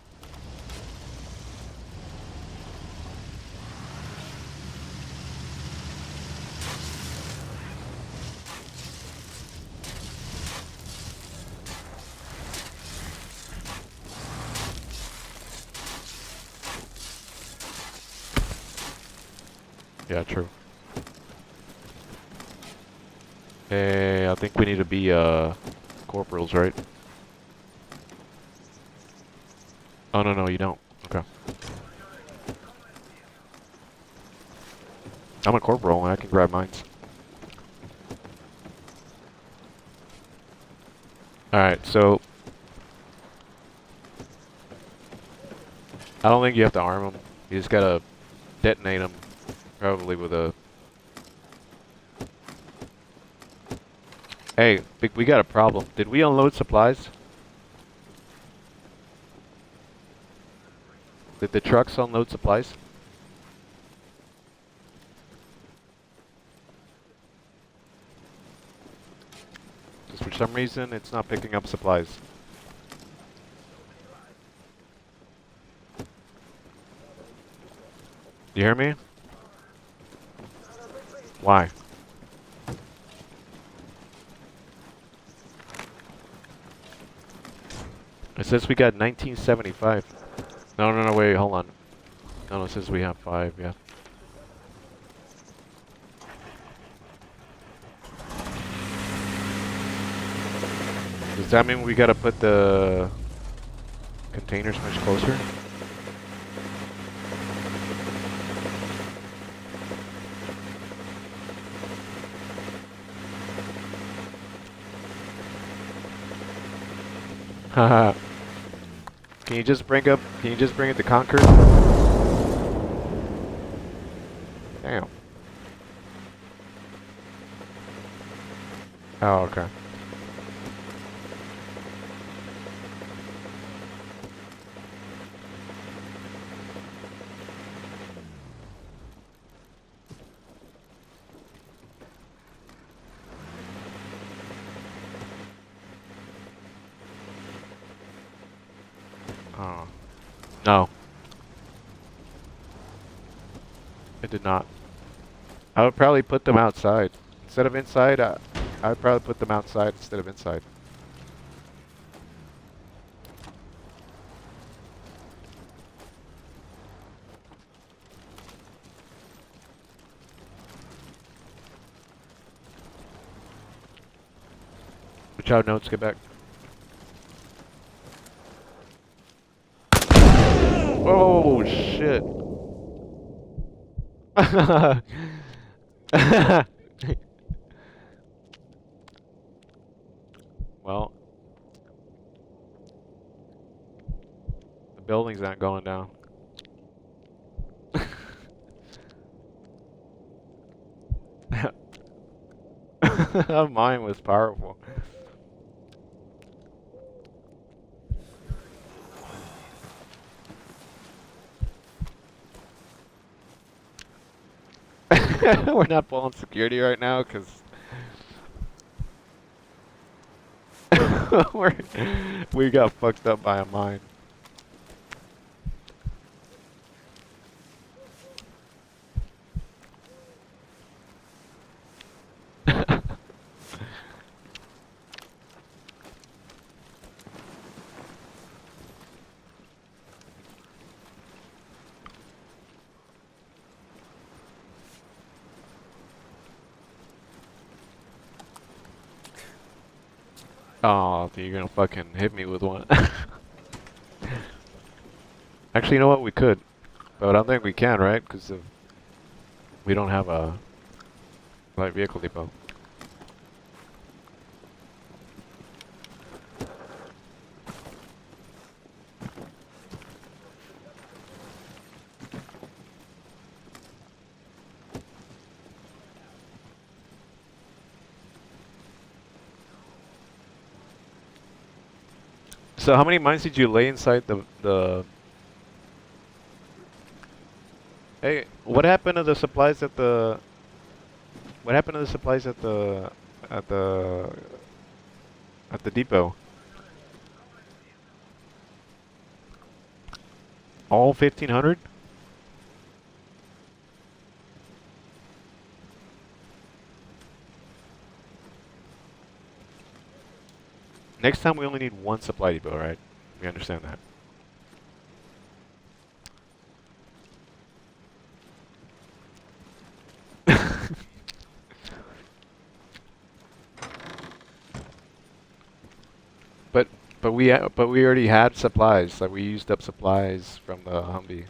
Yeah, true. Hey, I think we need to be corporals, right? Oh no, you don't. Okay. I'm a corporal and I can grab mines. Alright, so I don't think you have to arm them. You just gotta detonate them, probably with a... Hey, we got a problem. Did we unload supplies? Did the trucks unload supplies? Because for some reason, it's not picking up supplies. You hear me? Why? It says we got 1975. No, wait, hold on. No, it says we have 5, yeah. Does that mean we gotta put the containers much closer? Haha. Can you just bring it to Concord? Damn. Oh, okay. Oh. No. It did not. I would probably put them outside. Instead of inside, I would probably put them outside instead of inside. Watch out, notes, get back. Oh, shit. Well, the building's not going down. Mine was powerful. We're not pulling security right now because we're we got fucked up by a mine. Oh, you're gonna fucking hit me with one. Actually, you know what? We could, but I don't think we can, right? Because we don't have a light vehicle depot. So how many mines did you lay inside the? Hey, what happened to the supplies at the? What happened to the supplies at the at the depot? All 1,500? Next time we only need one supply depot, right? We understand that. But but we already had supplies. Like we used up supplies from the Humvee.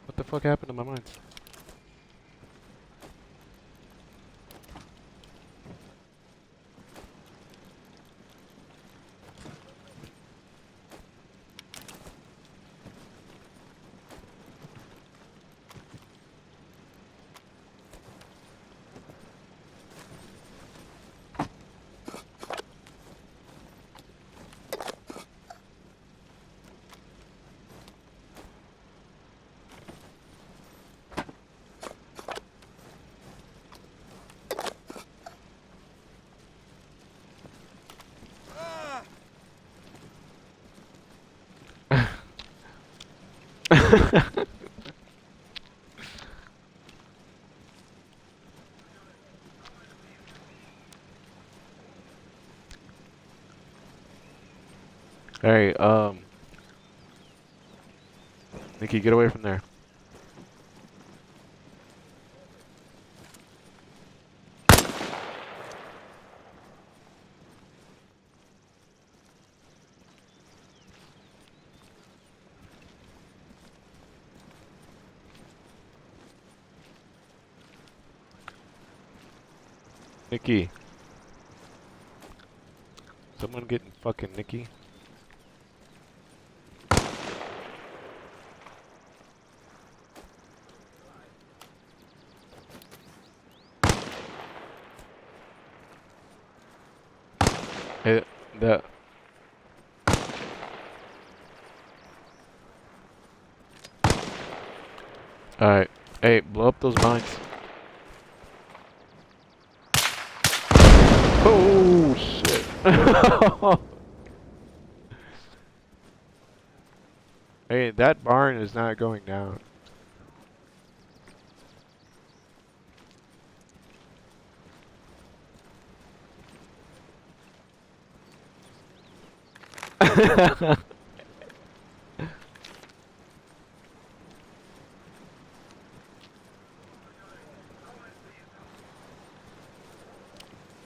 What the fuck happened to my mines? Hey, Nikki, get away from there. Nikki. Someone getting fucking Nikki? Hey, the... Alright. Hey, blow up those mines. Oh, shit. Hey, that barn is not going down.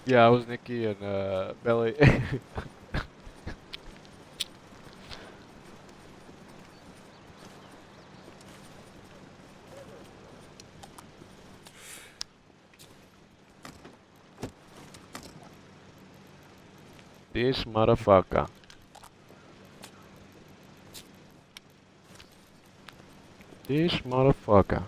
Yeah, I was Nikki and Belly. This motherfucker. This motherfucker.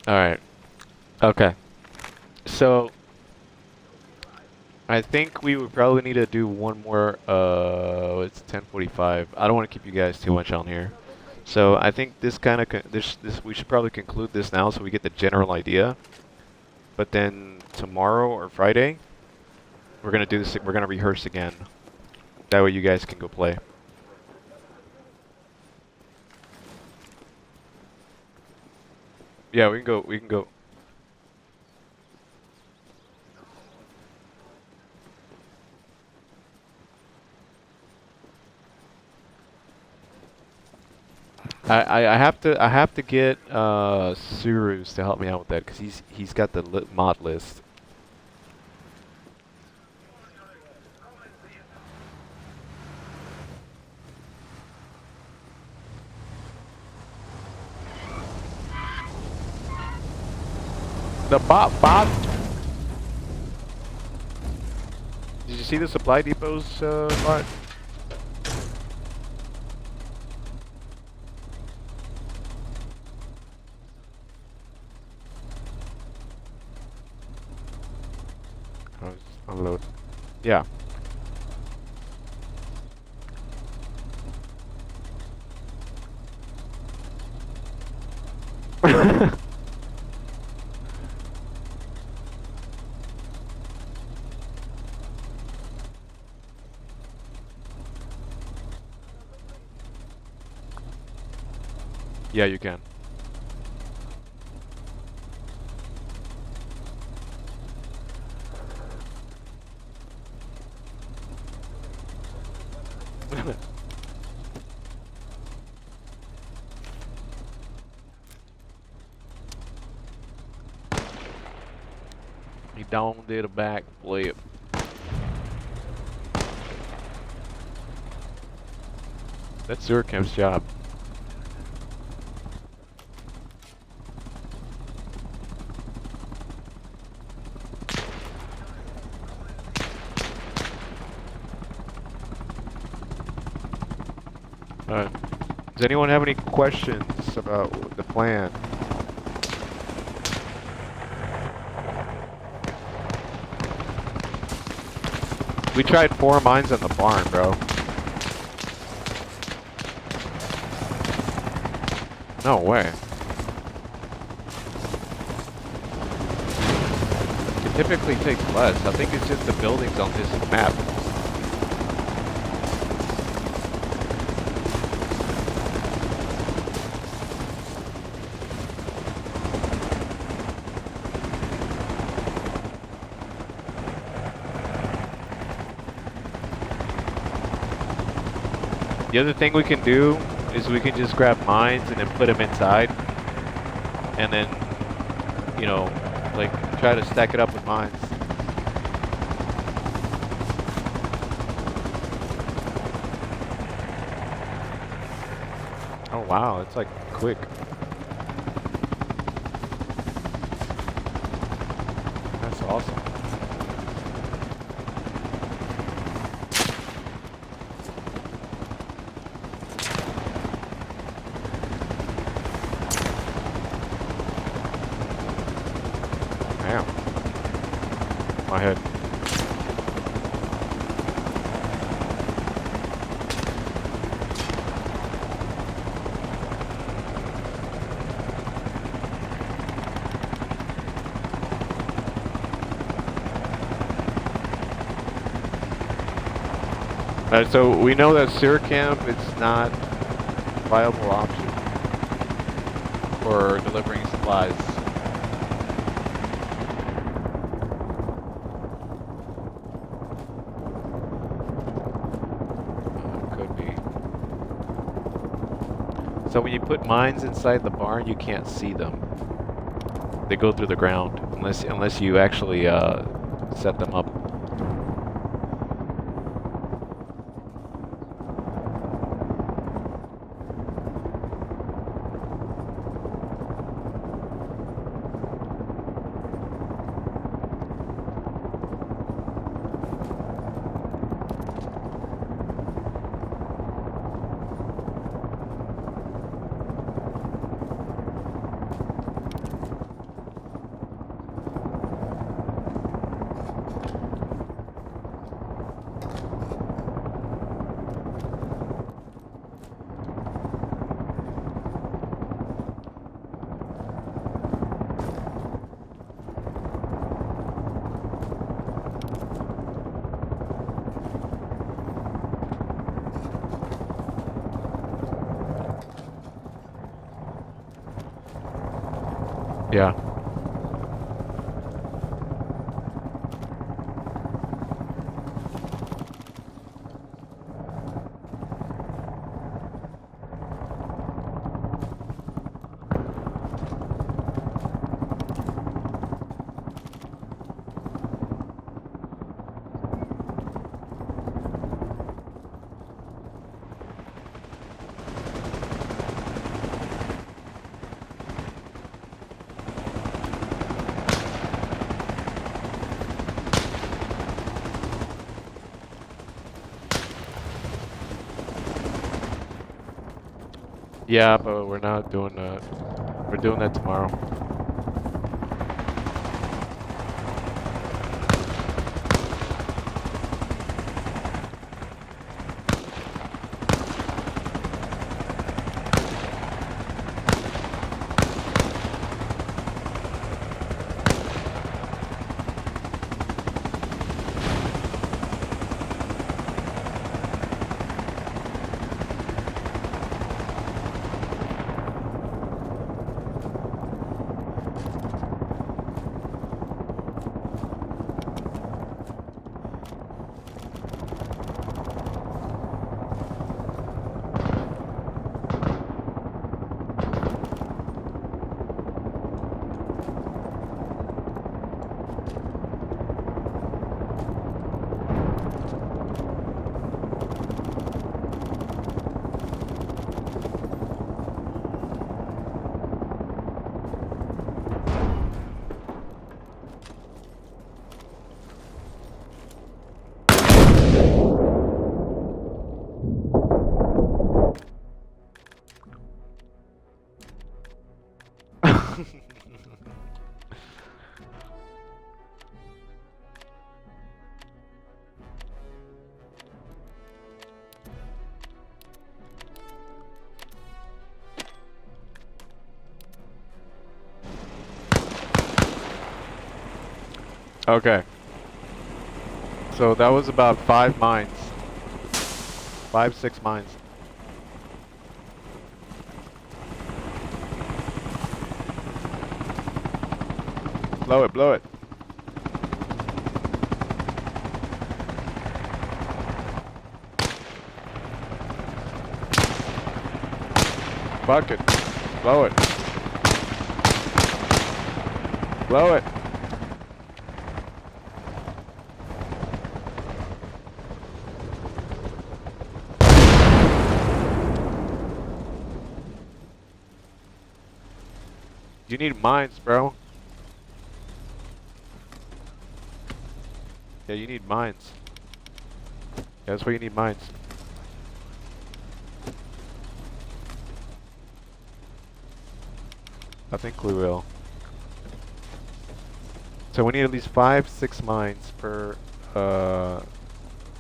All right. Okay. So I think we would probably need to do one more. It's 10:45. I don't want to keep you guys too much on here. So I think this kind of this we should probably conclude this now so we get the general idea. But then tomorrow or Friday, we're gonna do this. We're gonna rehearse again. That way you guys can go play. Yeah, we can go. We can go. I have to get Surus to help me out with that because he's got the mod list. The bot. Did you see the supply depots bot? I was unload. Yeah. Yeah, you can. He down did a backflip. That's Zurkam's job. Alright. Does anyone have any questions about the plan? We tried 4 mines on the barn, bro. No way. It typically takes less. I think it's just the buildings on this map. The other thing we can do is we can just grab mines and then put them inside. And then, you know, like try to stack it up with mines. Oh wow, it's like quick. That's awesome. My head. So we know that Sewer Camp is not a viable option for delivering supplies. So when you put mines inside the barn, you can't see them. They go through the ground unless you actually set them up. Yeah. Yeah, but we're not doing that. We're doing that tomorrow. Okay. So that was about 5 mines. 5, 6 mines. Blow it, blow it. Fuck it. Blow it. Blow it. You need mines, bro. Yeah, you need mines. Yeah, that's why you need mines. I think we will. So we need at least 5, 6 mines per,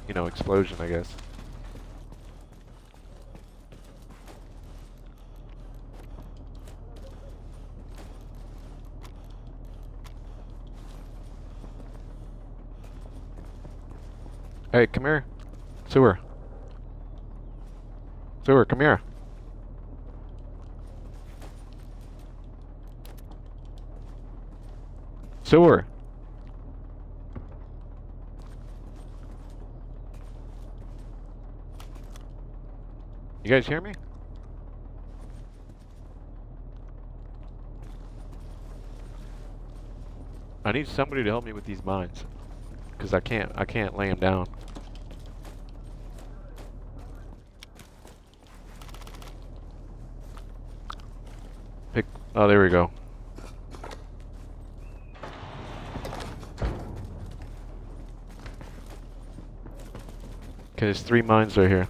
you know, explosion, I guess. Hey, come here. Sewer. Sewer, come here. Sewer. You guys hear me? I need somebody to help me with these mines. Because I can't lay them down. Oh, there we go. Okay, there's 3 mines right here.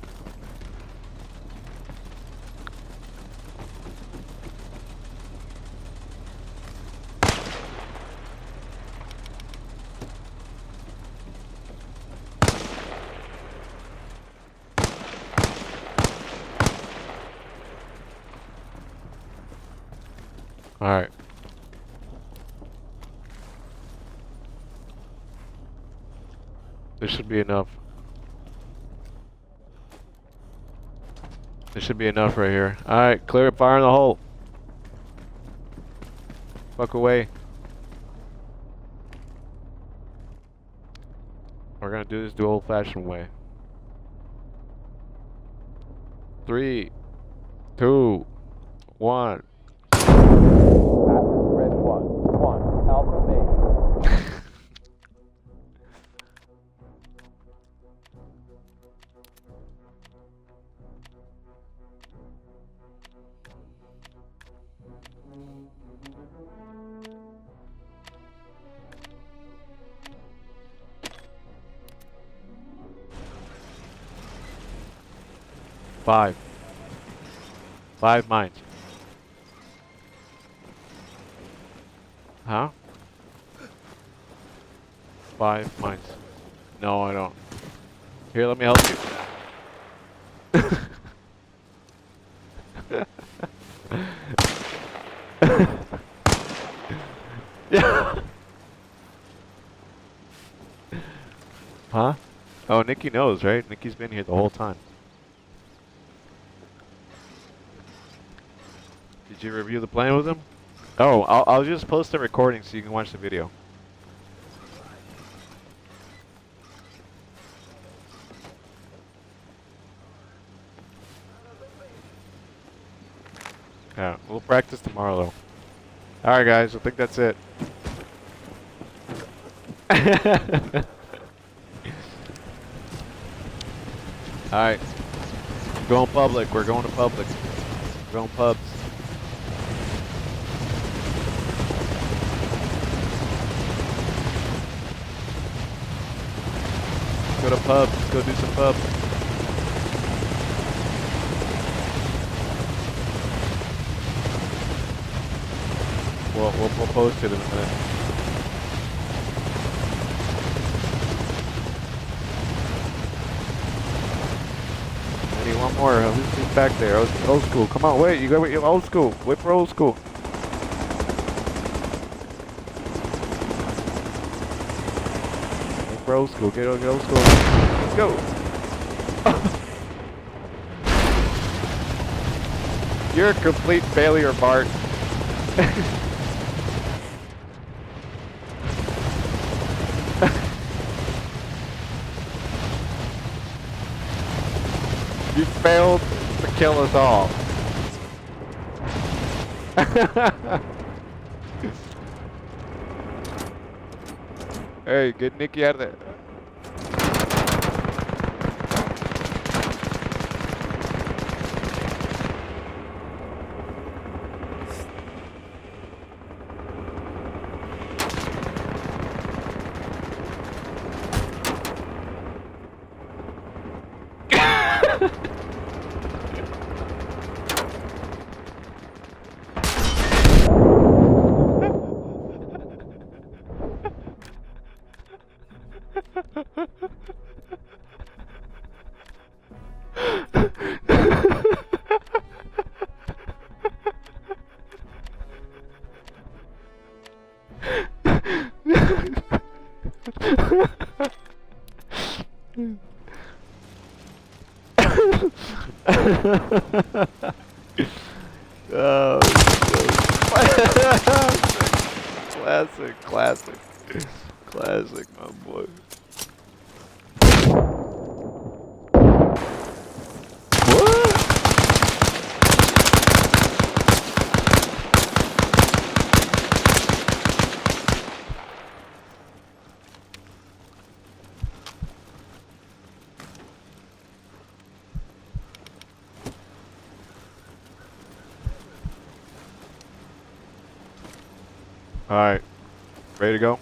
Alright. There should be enough. There should be enough right here. Alright, clear it, fire in the hole. fuck away. We're gonna do this the old-fashioned way. 3, 2, 1. Red 1, Alpha Main. 5. 5 mines. Huh? 5 mines. No, I don't. Here, let me help you. Yeah. Huh? Oh, Nikki knows, right? Nikki's been here the whole time. Did you review the plan with him? Oh, I'll just post the recording so you can watch the video. Yeah, we'll practice tomorrow though. Alright guys, I think that's it. Alright. Going public, we're going to public. We're going pubs. Go to pubs, let's go do some pubs. We'll post it in a minute. I need one more. Who's back there? Old school. Come on, wait. You go with your old school. Wait for old school. Wait for old school. Get old school. Let's go. You're a complete failure, Bart. You failed to kill us all. Hey, get Nikki out of there. Oh, classic, classic, classic, my boy. What? All right, ready to go?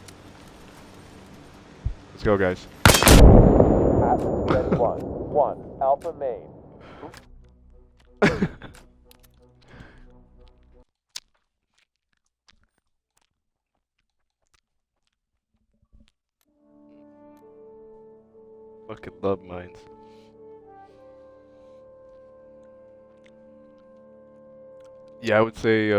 Let's go, guys. Red 1, Alpha Main. Fucking love mines. Yeah, I would say